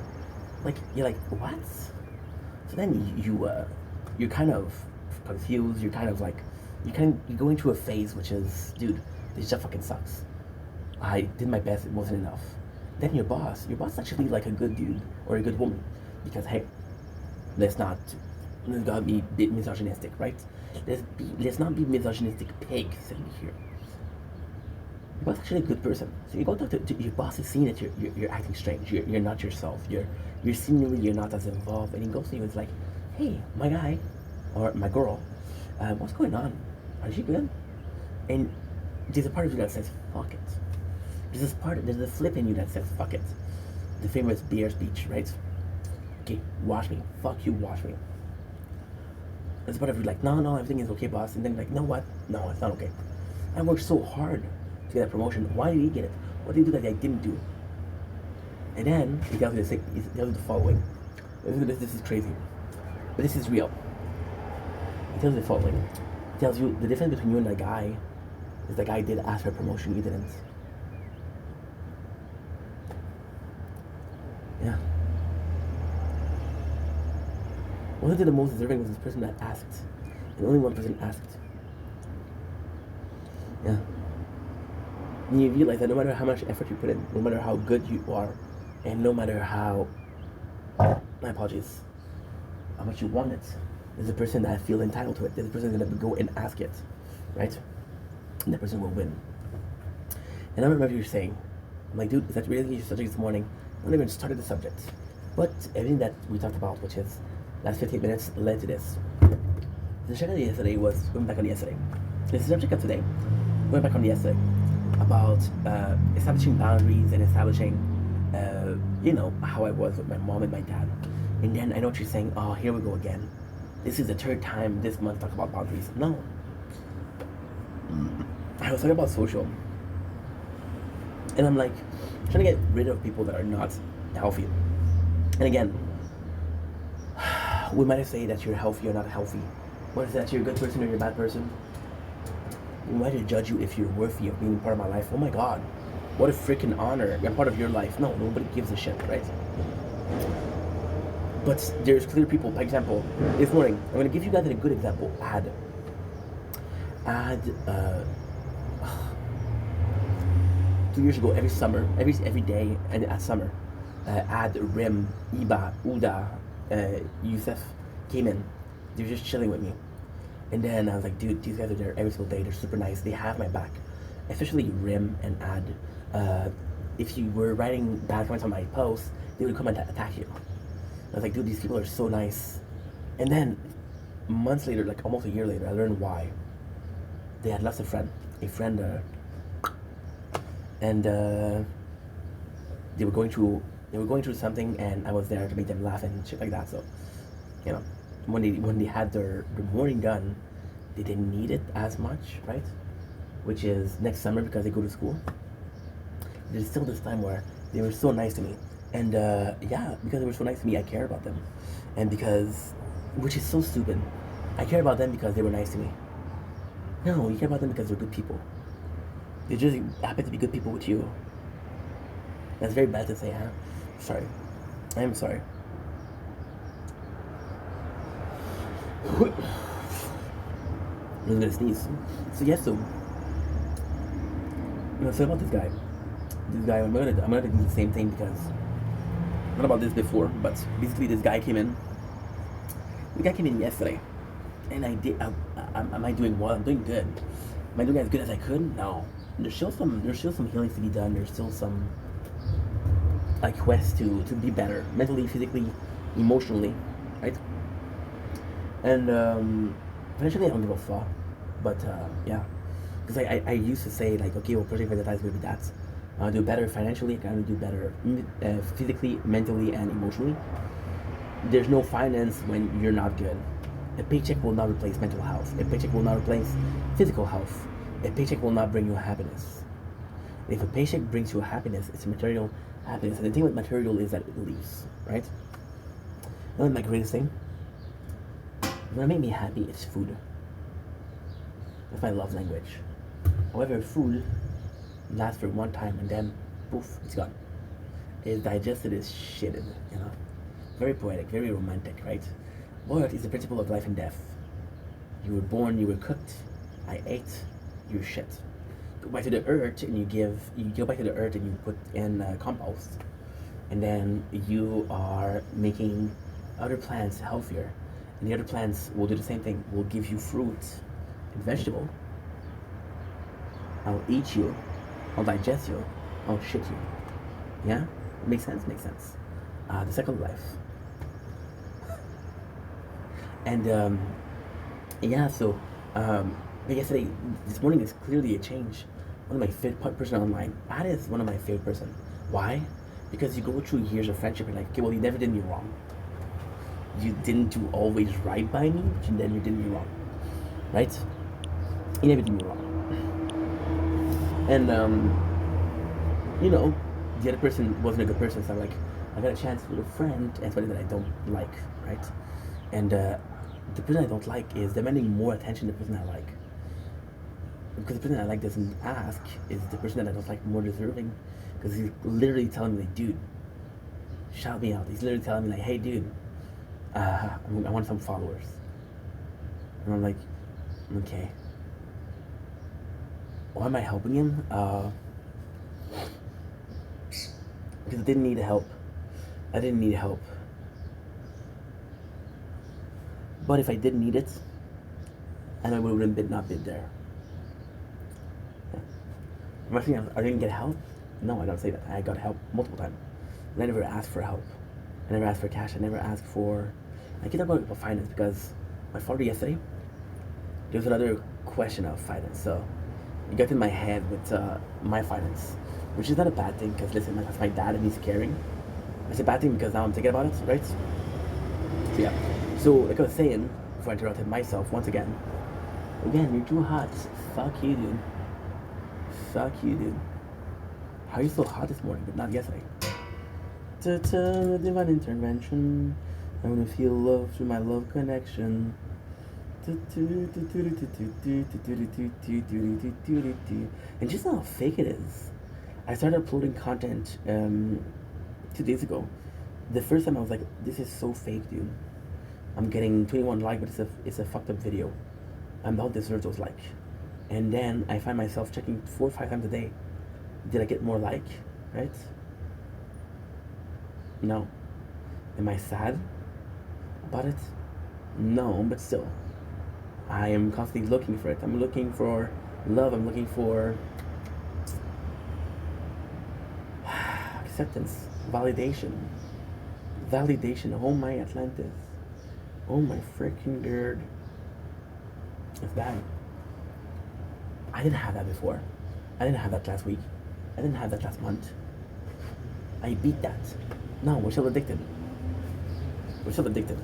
Like, you're like, what? So then you're kind of confused. You're kind of like, you're going through a phase which is, dude, this job fucking sucks. I did my best, it wasn't enough. Then your boss actually like a good dude or a good woman, because hey, let's not be misogynistic, right? Let's not be misogynistic pig thing here. Your boss is actually a good person. So you go talk to your boss is seeing that you're acting strange. You're not yourself. You're seemingly you're not as involved. And he goes to you and it's like, hey, my guy or my girl, what's going on? Are you good? And there's a part of you that says, fuck it. There's a flip in you that says, fuck it. The famous beer speech, right? Okay, wash me. Fuck you, wash me. There's a part of you like, no, everything is okay, boss. And then like, no, what? No, it's not okay. I worked so hard to get that promotion. Why did he get it? What did he do that I didn't do? And then he tells you the following. This is crazy, but this is real. He tells you the following. He tells you the difference between you and that guy is the guy did ask for a promotion, you didn't. Yeah. One who did the most deserving was this person that asked, and only one person asked. Yeah. And you realize that no matter how much effort you put in, no matter how good you are, and no matter how, my apologies, how much you want it, there's a person that feels entitled to it. There's a person that's gonna go and ask it, right? And that person will win. And I remember you saying, I'm like, dude, is that really your subject this morning? I don't even started the subject. But everything that we talked about, which is last 15 minutes, led to this. The subject of yesterday was going back on yesterday. The subject of today, going back on yesterday, about establishing boundaries and establishing, how I was with my mom and my dad. And then I know what you're saying, oh, here we go again. This is the third time this month talk about boundaries. No. I was talking about social. And I'm like, trying to get rid of people that are not healthy. And again, we might say that you're healthy or not healthy. What is that? You're a good person or you're a bad person? We might judge you if you're worthy of being part of my life. Oh my God, what a freaking honor! I'm part of your life. No, nobody gives a shit, right? But there's clear people. For example, this morning, I'm gonna give you guys a good example. Add 2 years ago, every summer, every day, and at summer, Ad, Rim, Iba, Uda, Yusef came in. They were just chilling with me. And then I was like, dude, these guys are there every single day. They're super nice. They have my back. Especially Rim and Ad. If you were writing bad comments on my posts, they would come and attack you. I was like, dude, these people are so nice. And then months later, like almost a year later, I learned why. They had lost a friend. And they were going through something, and I was there to make them laugh and shit like that. So, when they had their morning done, they didn't need it as much, right? Which is next summer because they go to school. There's still this time where they were so nice to me, and because they were so nice to me, I care about them, and which is so stupid, I care about them because they were nice to me. No, you care about them because they're good people. They just happen to be good people with you. That's very bad to say, huh? Sorry. I am sorry. I'm gonna sneeze. So yes, so about this guy. I'm gonna do the same thing because not about this before, but basically this guy came in. The guy came in yesterday, and am I doing well? I'm doing good. Am I doing as good as I could? No. There's still some healing to be done. There's still some quest to be better mentally, physically, emotionally, right? And financially, I don't give a fuck. But yeah, because I used to say like, okay, well, project vendetta is gonna be that. I'll do better financially. I can do better physically, mentally, and emotionally. There's no finance when you're not good. A paycheck will not replace mental health. A paycheck will not replace physical health. A paycheck will not bring you happiness. If a paycheck brings you happiness, it's material happiness. And the thing with material is that it leaves, right? You know my greatest thing? What makes me happy is food. That's my love language. However, food lasts for one time and then poof, it's gone. It's digested as shit, Very poetic, very romantic, right? But it's the principle of life and death. You were born, you were cooked, I ate, you shit. Go back to the earth and you go back to the earth and you put in compost. And then you are making other plants healthier. And the other plants will do the same thing, will give you fruit and vegetable. I'll eat you, I'll digest you, I'll shit you. Yeah? Makes sense? Makes sense. The second life. And this morning is clearly a change. One of my favorite person online. That is one of my favorite person. Why? Because you go through years of friendship and like, okay, well, you never did me wrong. You didn't do always right by me, but then you did me wrong. Right? You never did me wrong. And, the other person wasn't a good person, so I'm like, I got a chance with a friend and somebody that I don't like, right? And the person I don't like is demanding more attention than the person I like. Because the person I like doesn't ask, is the person that I don't like more deserving? Because he's literally telling me, like, dude, shout me out. He's literally telling me, like, hey, dude, I want some followers. And I'm like, okay. Why am I helping him? because I didn't need help. I didn't need help. But if I did need it, and I would have not been there. Yeah. Am I saying I didn't get help? No, I don't say that. I got help multiple times. And I never asked for help. I never asked for cash. I never asked for... I can talk about finance because my father yesterday, there was another question of finance. So it got in my head with my finance, which is not a bad thing because, listen, that's my dad and he's caring. It's a bad thing because now I'm thinking about it, right? So, yeah. So, like I was saying, before I interrupted myself once again, you're too hot. Fuck you, dude. Fuck you, dude. How are you so hot this morning, but not yesterday? Ta-ta, divine intervention. I want to feel love through my love connection. And just how fake it is. I started uploading content 2 days ago. The first time I was like, this is so fake, dude. I'm getting 21 likes, but it's a fucked up video. I don't deserve those likes. And then I find myself checking 4 or 5 times a day. Did I get more like, right? No. Am I sad about it? No, but still. I am constantly looking for it. I'm looking for love. I'm looking for acceptance, validation. Validation. Oh my Atlantis. Oh my freaking god. It's bad. I didn't have that before. I didn't have that last week. I didn't have that last month. I beat that. No, we're still addicted. We're still addicted.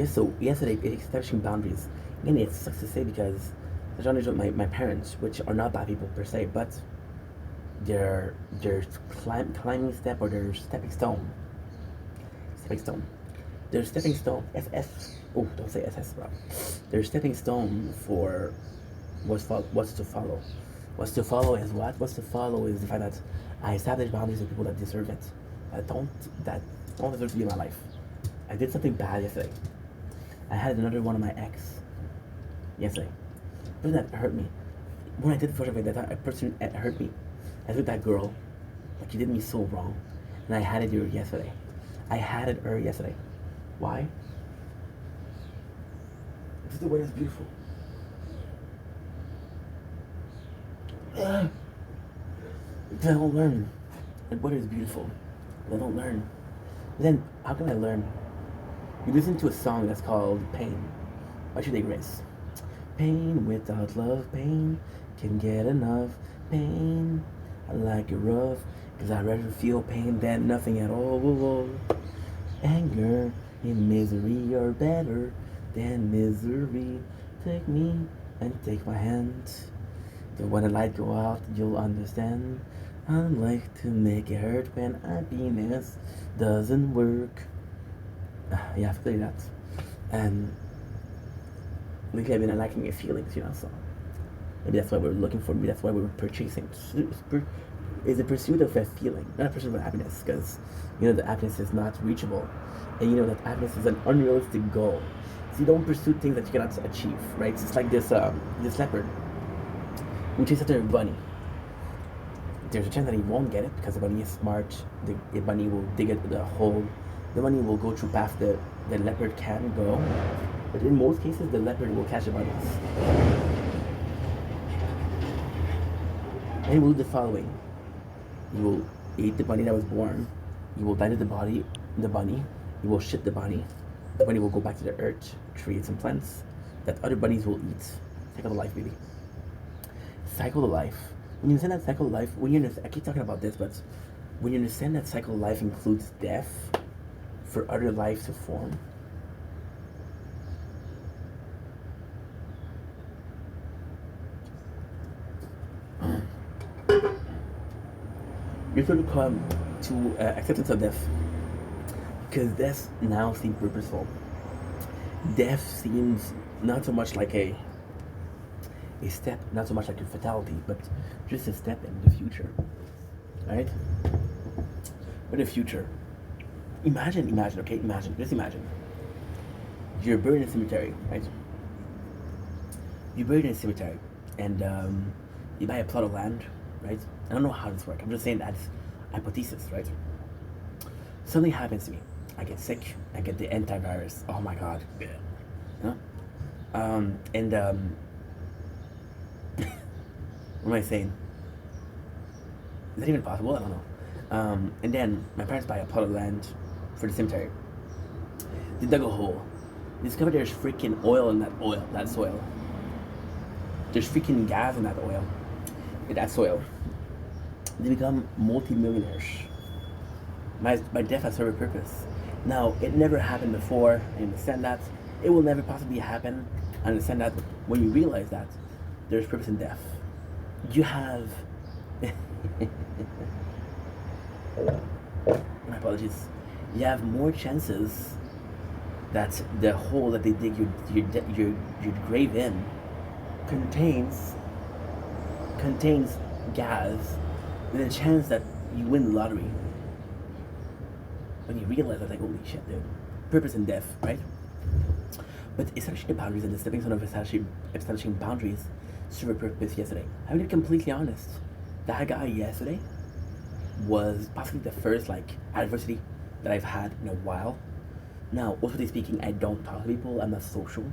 So yesterday, establishing boundaries. Again, it sucks to say because the genre is with my parents, which are not bad people per se, but they're climbing step or their stepping stone. Stepping stone. Their stepping stone. SS. Oh, don't say SS, bro. Their stepping stone for what's to follow. What's to follow is what? What's to follow is the fact that I establish boundaries with people that deserve it. That don't deserve to be in my life. I did something bad yesterday. I had another one of my ex yesterday. But that hurt me. When I did the project like that, a person hurt me. I took that girl, like she did me so wrong, and I had it her yesterday. Why? Because the weather is beautiful. I don't learn. The weather is beautiful. I don't learn. Then how can I learn? You listen to a song that's called Pain by Judy Grace. Pain without love, pain can get enough. Pain, I like it rough, cause I'd rather feel pain than nothing at all. Anger and misery are better than misery. Take me and take my hand. So when the light go out, you'll understand. I like to make it hurt when happiness doesn't work. Yeah, I've played that. And lately I've been lacking your feelings, so maybe that's why we're looking for, maybe that's why we're purchasing. Is the pursuit of a feeling, not a pursuit of happiness, because that happiness is not reachable, and that happiness is an unrealistic goal. So you don't pursue things that you cannot achieve, right? It's like this leopard who chases after a bunny. There's a chance that he won't get it because the bunny is smart. The bunny will dig it the hole. The bunny will go through path the leopard can go. But in most cases, the leopard will catch the bunnies. And he will do the following. He will eat the bunny that was born. He will bite the bunny. He will shit the bunny. The bunny will go back to the earth, create some plants that other bunnies will eat. Cycle of life, baby. Cycle of life. When you understand that cycle of life, I keep talking about this, but when you understand that cycle of life includes death for other lives to form, you sort of come to acceptance of death, because death now seems purposeful. Death seems not so much like a step, not so much like a fatality, but just a step in the future, right? In the future, imagine, just imagine. You're buried in a cemetery, right? You're buried in a cemetery, and you buy a plot of land, right? I don't know how this works. I'm just saying that's hypothesis, right? Something happens to me. I get sick. I get the antivirus. Oh my god. You know? And what am I saying? Is that even possible? I don't know. And then my parents buy a plot of land for the cemetery. They dug a hole. They discovered there's freaking oil in that soil. There's freaking gas in that oil, in that soil. They become multi-millionaires. My death has served a purpose. Now, it never happened before. I understand that. It will never possibly happen. I understand that. When you realize that, there's purpose in death. You have... My apologies. You have more chances that the hole that they dig your grave in contains gas, and a chance that you win the lottery. When you realize that, like, holy shit, dude, purpose in death, right? But establishing boundaries and the stepping stone of establishing boundaries serve a purpose yesterday. I'm being completely honest. That guy yesterday was possibly the first adversity that I've had in a while. Now, ultimately speaking, I don't talk to people. I'm not social.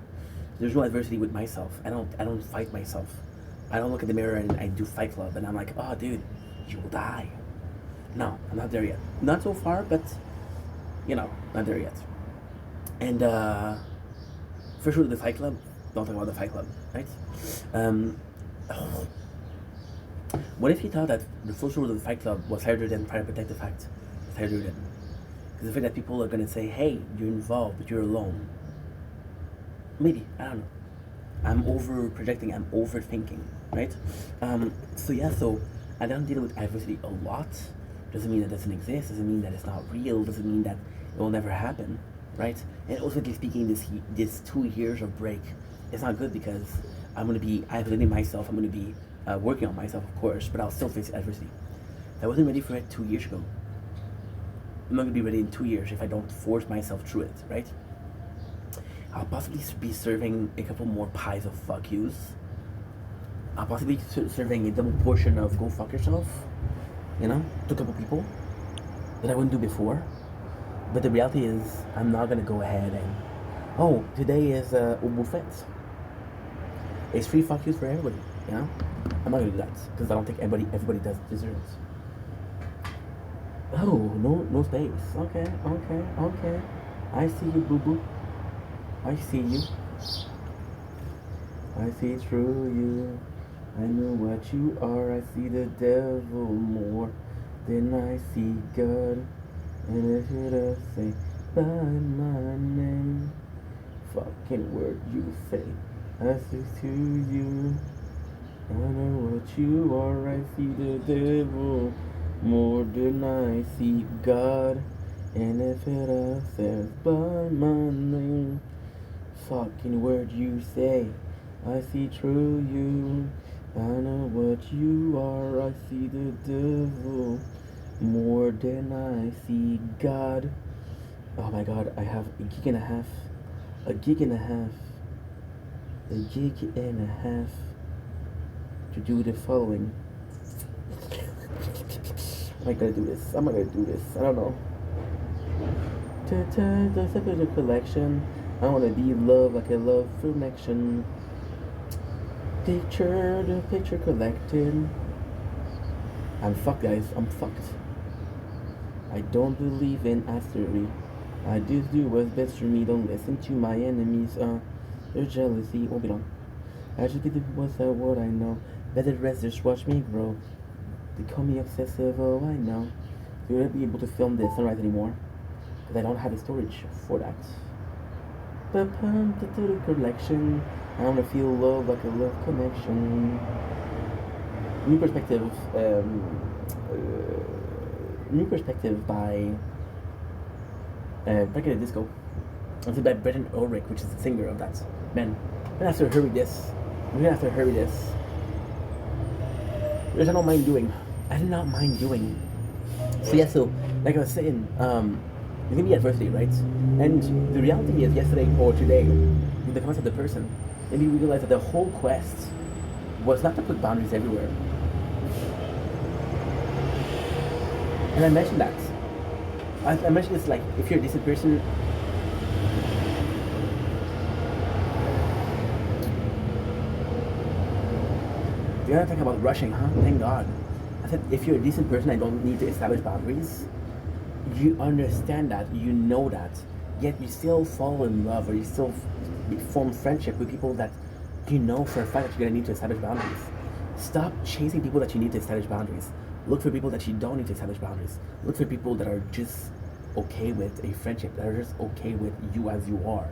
There's no adversity with myself. I don't fight myself. I don't look in the mirror and I do Fight Club and I'm like, oh, dude, you will die. No, I'm not there yet. Not so far, but not there yet. And first rule of the Fight Club: don't talk about the Fight Club, right? What if you thought that the first rule of the Fight Club was harder than trying to protect the fact? It's harder than. Because the fact that people are going to say, hey, you're involved, but you're alone. Maybe, I don't know. I'm over projecting, I'm overthinking, right? So I don't deal with adversity a lot. Doesn't mean that it doesn't exist, doesn't mean that it's not real, doesn't mean that it will never happen, right? And also speaking, this 2 years of break, it's not good because I'm going to be isolating myself, I'm going to be working on myself, of course, but I'll still face adversity. I wasn't ready for it 2 years ago. I'm not going to be ready in 2 years if I don't force myself through it, right? I'll possibly be serving a couple more pies of fuck yous. I'll possibly be serving a double portion of go fuck yourself, to a couple people that I wouldn't do before. But the reality is, I'm not going to go ahead and, oh, today is a buffet. It's free fuck yous for everybody, I'm not going to do that because I don't think everybody does deserve it. Oh, no space. Okay. I see you, boo-boo. I see you. I see through you. I know what you are. I see the devil more than I see God. And if you don't say by my name, fucking word you say, I see through you. I know what you are. I see the devil more than I see God. And if it says by my name, fucking word you say, I see through you. I know what you are. I see the devil more than I see God. Oh my god, I have a gig and a half to do the following. Am I gonna do this? I'm not gonna do this. I don't know. The separate collection. I wanna be loved like I love connection. The picture collected. I'm fucked, guys. I'm fucked. I don't believe in afterly. I just do what's best for me. Don't listen to my enemies. Their jealousy won't be long. I just believe what's what I know. Better rest, just watch me grow. They call me obsessive, oh I know. You won't be able to film this sunrise anymore because I don't have the storage for that. But the collection, I want to feel love like a love connection. New perspective by Breaking the Disco. It's by Brendan Ulrich, which is the singer of that band. We're gonna have to hurry this. Which I don't mind doing. I do not mind doing. So yeah, so like I was saying, there's gonna be adversity, right? And the reality is, yesterday or today, with the comments of the person, maybe we realized that the whole quest was not to put boundaries everywhere. And I mentioned that. I mentioned this, like, if you're a decent person, you're not talking about rushing, huh? Thank God. I said, if you're a decent person, I don't need to establish boundaries. You understand that, you know that, yet you still fall in love, or you still form friendship with people that you know for a fact that you're gonna need to establish boundaries. Stop chasing people that you need to establish boundaries. Look for people that you don't need to establish boundaries. Look for people that are just okay with a friendship, that are just okay with you as you are.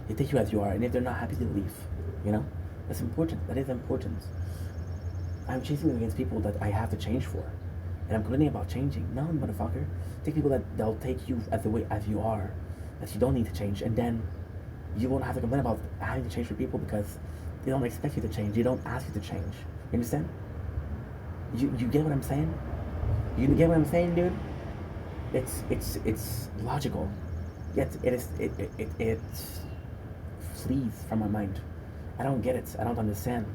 They take you as you are, and if they're not happy, they leave. You know? That's important. That is important. I'm chasing against people that I have to change for. And I'm complaining about changing. No, motherfucker. Take people that they'll take you as the way as you are, that you don't need to change, and then you won't have to complain about having to change for people because they don't expect you to change. They don't ask you to change. You understand? You get what I'm saying? You get what I'm saying, dude? It's logical. Yet it flees from my mind. I don't get it. I don't understand.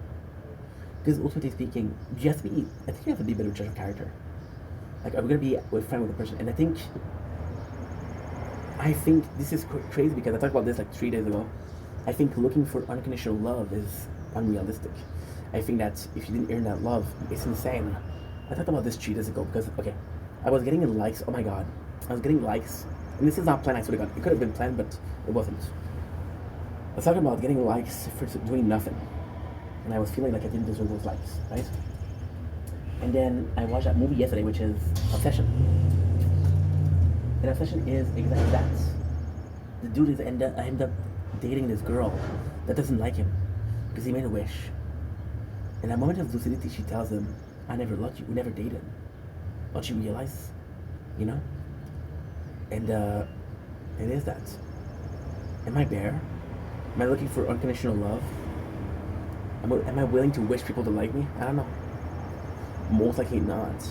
Because ultimately speaking, you have to be. I think you have to be a better judge of character. Like, are we gonna be a friend with a person? And I think this is crazy because I talked about this like 3 days ago. I think looking for unconditional love is unrealistic. I think that if you didn't earn that love, it's insane. I talked about this 3 days ago because, okay, I was getting likes. Oh my god, I was getting likes, and this is not planned. I swear to God, it could have been planned, but it wasn't. I was talking about getting likes for doing nothing, and I was feeling like I didn't deserve those likes, right? And then I watched that movie yesterday, which is Obsession. And Obsession is exactly that. The dude is end up dating this girl that doesn't like him because he made a wish. In that moment of lucidity, she tells him, "I never loved you. We never dated. Don't you realize? You know?" And it is that. Am I bare? Am I looking for unconditional love? Am I willing to wish people to like me? I don't know. Most likely not.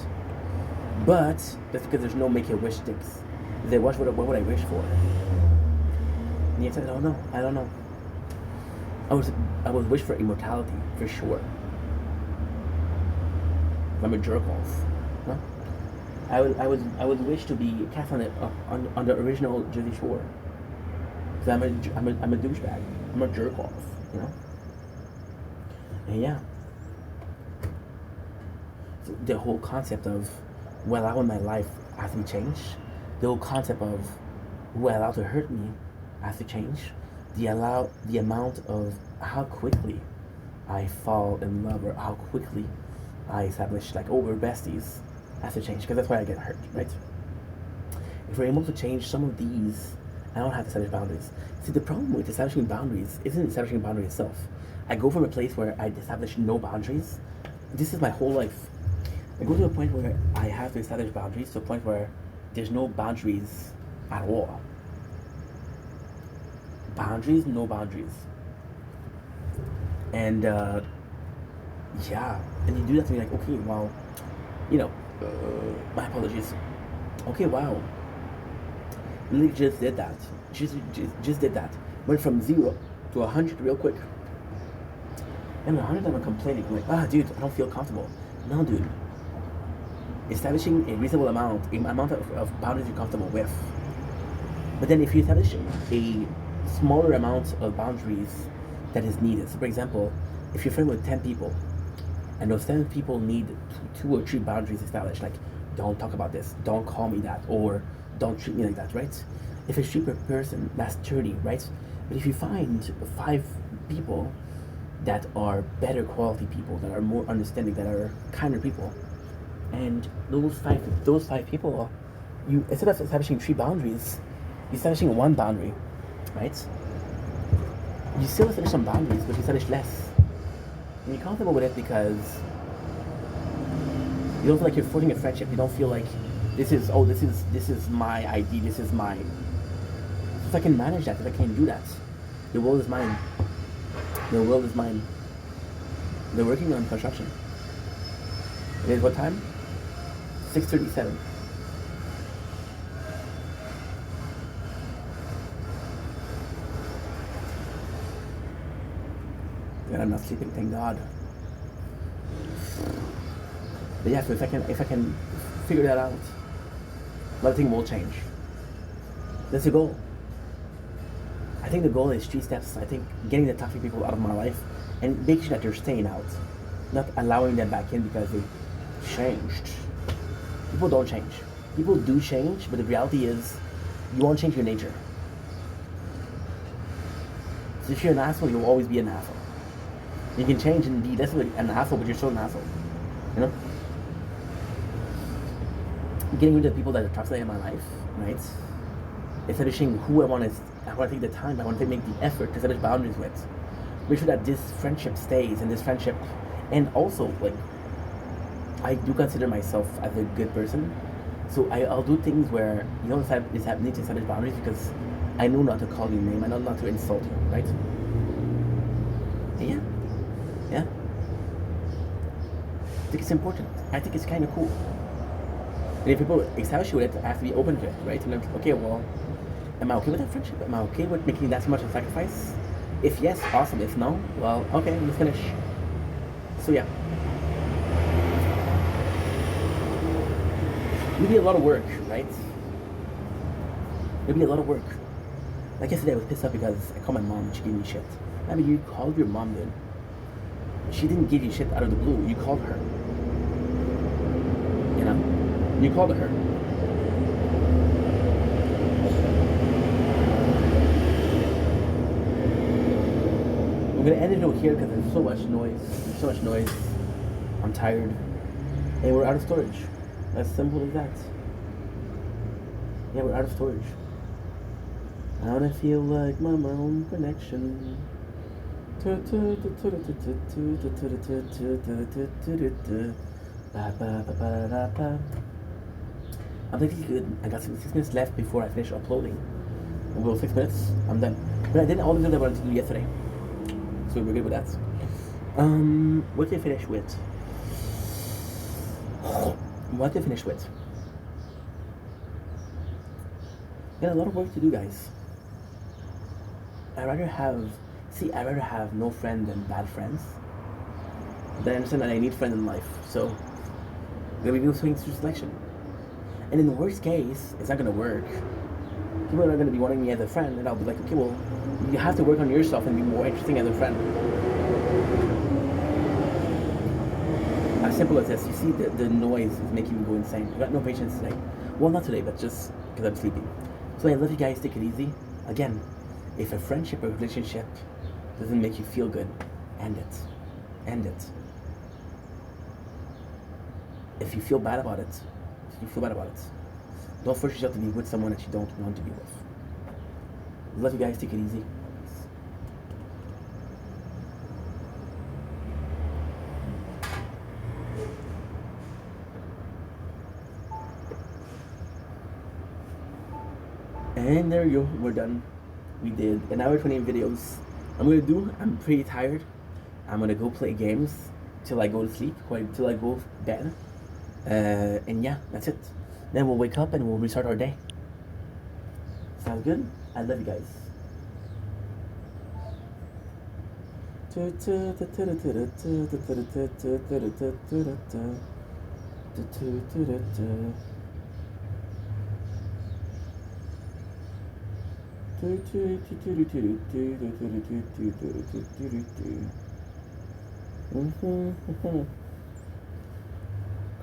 But that's because there's no make-a-wish sticks. They what would I wish for? And yet I don't know. I don't know. I would wish for immortality for sure. If I'm a jerk off, no? I would wish to be cast on the original Jersey Shore. Because I'm a douchebag. I'm a jerk off, you know. And yeah. So the whole concept of who I allow in my life has to change. The whole concept of who I allow to hurt me has to change. The amount of how quickly I fall in love, or how quickly I establish, like, we're besties, has to change, because that's why I get hurt, right? If we're able to change some of these, I don't have to establish boundaries. See, the problem with establishing boundaries isn't establishing a boundary itself. I go from a place where I establish no boundaries. This is my whole life. I go to a point where I have to establish boundaries, to a point where there's no boundaries at all. Boundaries, no boundaries. And yeah, and you do that to me, like, okay, well, you know, my apologies. Okay, wow, Lily just did that. Just did that. Went from 0 to 100 real quick. And 100 I'm complaining, I'm like, dude, I don't feel comfortable. No, dude. Establishing a reasonable amount of boundaries you're comfortable with. But then if you establish a smaller amount of boundaries that is needed. So for example, if you're friends with 10 people, and those 10 people need 2 or 3 boundaries established, like, don't talk about this, don't call me that, or don't treat me like that, right? If it's 3 per person, that's 30, right? But if you find 5 people that are better quality people, that are more understanding, that are kinder people, and those five people, you, instead of establishing 3 boundaries, you're establishing 1 boundary, right? You still establish some boundaries, but you establish less. And you're comfortable with it because you don't feel like you're forging a friendship. You don't feel like this is my ID, this is mine. If I can manage that, if I can do that, the world is mine. The world is mine. They're working on construction. It is what time? 6:37. And I'm not sleeping, thank God. But yeah, so if I can figure that out, nothing will change. That's the goal. I think the goal is 3 steps. I think getting the toxic people out of my life and making sure that they're staying out, not allowing them back in because they changed. People don't change. People do change, but the reality is you won't change your nature. So if you're an asshole, you'll always be an asshole. You can change and be less of an asshole, but you're still an asshole. You know? Getting rid of the people that are toxic in my life, right? Establishing who I want to take the time, I want to make the effort to establish boundaries with. Make sure that this friendship stays and this friendship, and also, like, I do consider myself as a good person. So I'll do things where you don't need to establish boundaries because I know not to call you name, I know not to insult you, right? Yeah. Yeah. I think it's important. I think it's kind of cool. And if people establish with it, I have to be open to it, right? And I'm like, okay, well, am I okay with that friendship? Am I okay with making that much of a sacrifice? If yes, awesome. If no, well, okay, let's finish. So yeah. It'll be a lot of work, right? It'll be a lot of work. Like yesterday, I was pissed off because I called my mom and she gave me shit. I mean, you called your mom, dude. She didn't give you shit out of the blue. You called her. You know? You called her. I'm gonna end it over here because there's so much noise. There's so much noise. I'm tired. And we're out of storage. As simple as that. Yeah, we're out of storage. I wanna feel like my own connection. I'm thinking good. I got 6 minutes left before I finish uploading. Well, 6 minutes, I'm done. But I did all the things I wanted to do yesterday. So we're good with that. What did I finish with? What did I finish with? Got a lot of work to do, guys. I'd rather have no friend than bad friends. But I understand that I need friends in life, so I'm gonna be doing through selection. And in the worst case, it's not gonna work. People are gonna be wanting me as a friend, and I'll be like, okay, well, you have to work on yourself and be more interesting as a friend. As simple as this. You see, the noise is making me go insane. I got no patience today. Well, not today, but just because I'm sleeping. So I love you guys. Take it easy. Again, if a friendship or relationship doesn't make you feel good, end it. End it. If you feel bad about it, don't force yourself to be with someone that you don't want to be with. Love you guys. Take it easy. And there you go. We're done. We did an hour 20 videos. I'm pretty tired. I'm gonna go play games till I go to sleep, till I go to bed. And yeah, that's it. Then we'll wake up and we'll restart our day. Sounds good? I love you guys.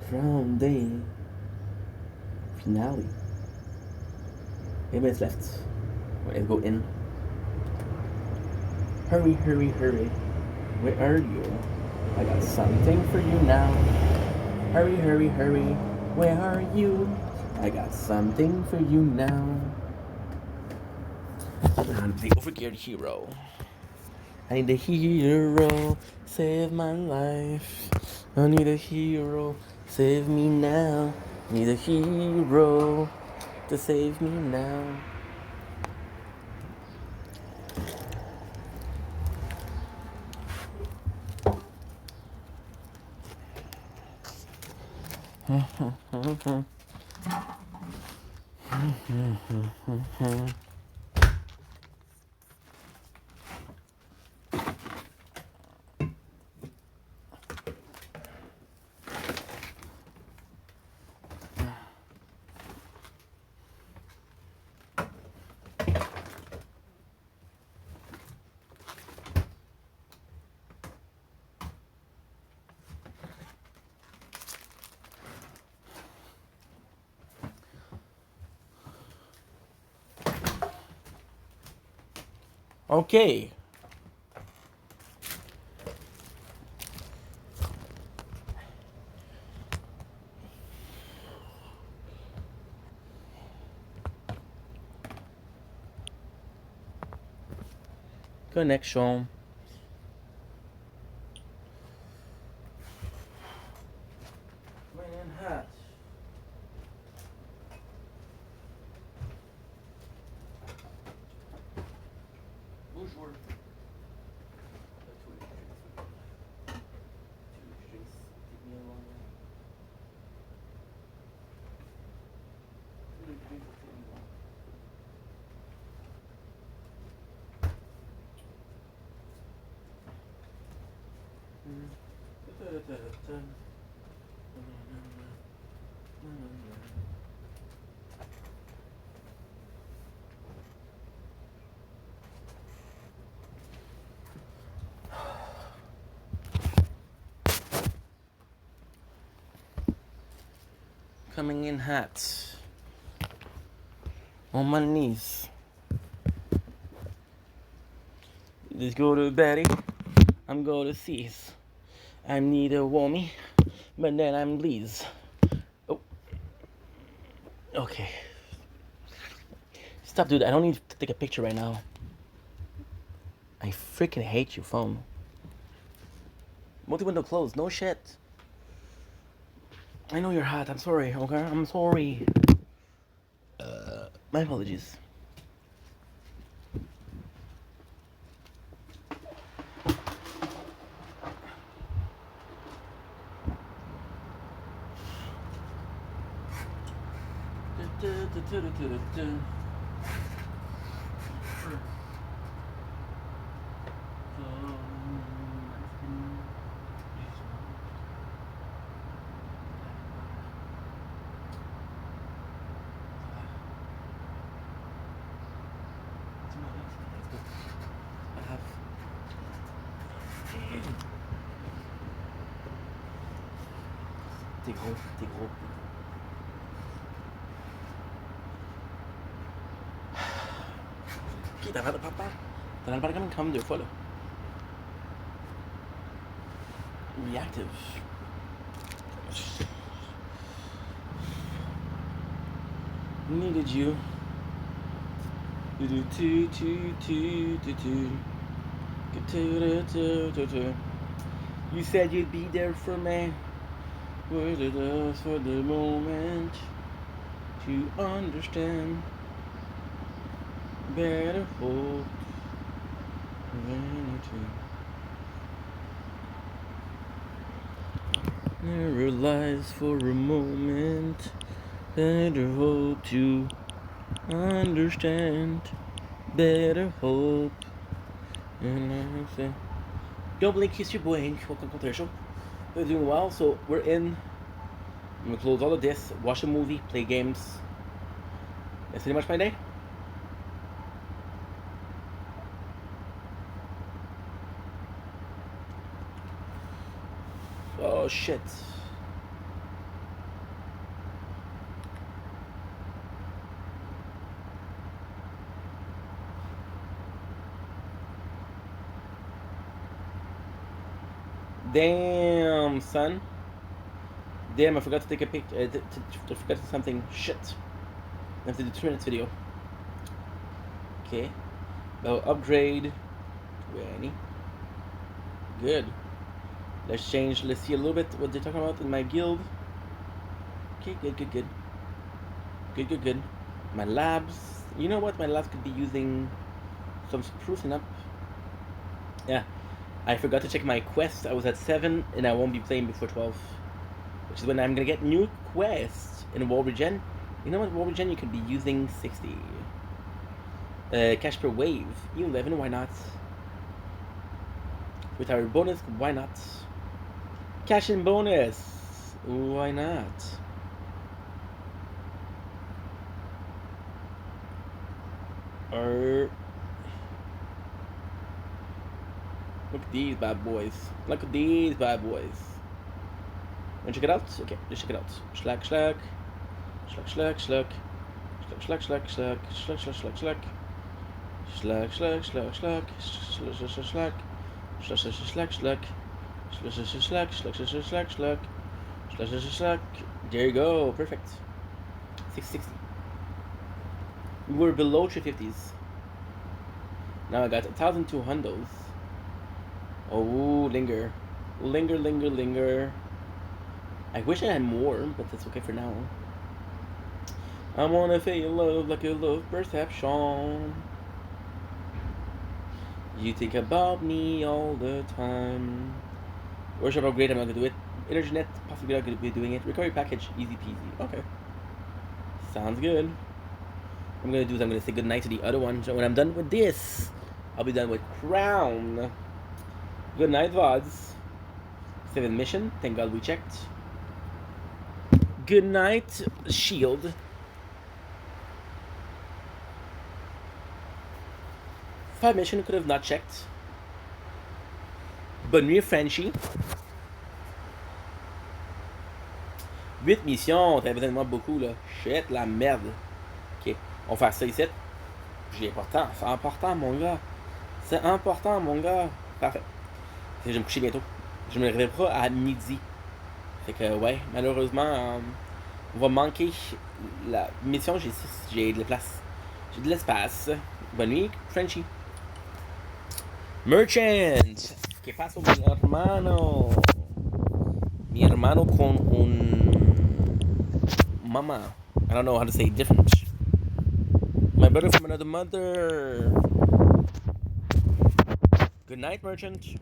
Crown Day finale. 8 minutes left. Let's go in. Hurry, hurry, hurry. Where are you? I got something for you now. Hurry, hurry, hurry. Where are you? I got something for you now. I'm the overgeared hero. I need a hero, save my life. I need a hero, save me now. Need a hero to save me now. Okay. Connection. Raining hot. Bonjour. Coming in hot. On my knees. Let's go to Betty. I'm going to C's. I need a Wommy, but then I'm Liz. Oh. Okay. Stop, dude. I don't need to take a picture right now. I freaking hate your phone. Multi-window closed. No shit. I know you're hot. I'm sorry, okay? I'm sorry. My apologies. T'es gros, t'es gros. Pete, t'as l'air de papa. T'as l'air de comme une 2 fois là. Reactive. Needed you. You said you'd be there for me. Were it us for the moment to understand? Better hope vanity. Never lies for a moment. Better hope to understand. Better hope. And I say, don't blink, kiss your boy. Welcome to the show. We're doing well, so we're in. I'm gonna close all of this, watch a movie, play games. That's pretty much my day. Oh shit. Damn, son. Damn, I forgot to take a picture. I forgot something. Shit. I have to do 2 minutes video. Okay. Now upgrade. 20. Good. Let's change. Let's see a little bit what they're talking about in my guild. Okay, good. My labs. You know what? My labs could be using some sprucing up. Yeah. I forgot to check my quest. I was at 7 and I won't be playing before 12. Which is when I'm gonna get new quests in Wall Regen. You know what? Wall Regen you could be using 60. Cash per wave. E11, why not? With our bonus, why not? Cash in bonus. Why not? Look at these bad boys. Look at these bad boys. Wanna check it out? Okay, let's check it out. Schlack. Schlack. Slack, slack, slack, slack, slack, slack, slack, slack, slack, slack, slack, slack, slack, slack, slack, slack, slack, slack. There you go, perfect. 660. We were below 350s. Now I got 1,200. Oh, linger. Linger, linger, linger. I wish I had more, but that's okay for now. I wanna feel love like a love perception. You think about me all the time. Worship upgrade, I'm not gonna do it. Internet, possibly not gonna be doing it. Recovery package, easy peasy. Okay. Sounds good. What I'm gonna do is I'm gonna say goodnight to the other one. So when I'm done with this, I'll be done with Crown. Good night, VODs. 7 mission. Thank God we checked. Good night, Shield. Five mission could have not checked. Bonne nuit, Frenchie. 8 missions. T'avais besoin de moi beaucoup, là. Shit, la merde. Ok, on va faire ça ici. J'ai important. C'est important, mon gars. C'est important, mon gars. Parfait. Je vais me coucher bientôt. Je me réveillerai pas à midi. Fait que, ouais, malheureusement, on va manquer la mission. J'ai de la place. J'ai de l'espace. Bonne nuit, Frenchie. Merchant. ¿Qué pasó, mi hermano? Mi hermano con un mama. I don't know how to say different. My brother from another mother. Good night, merchant.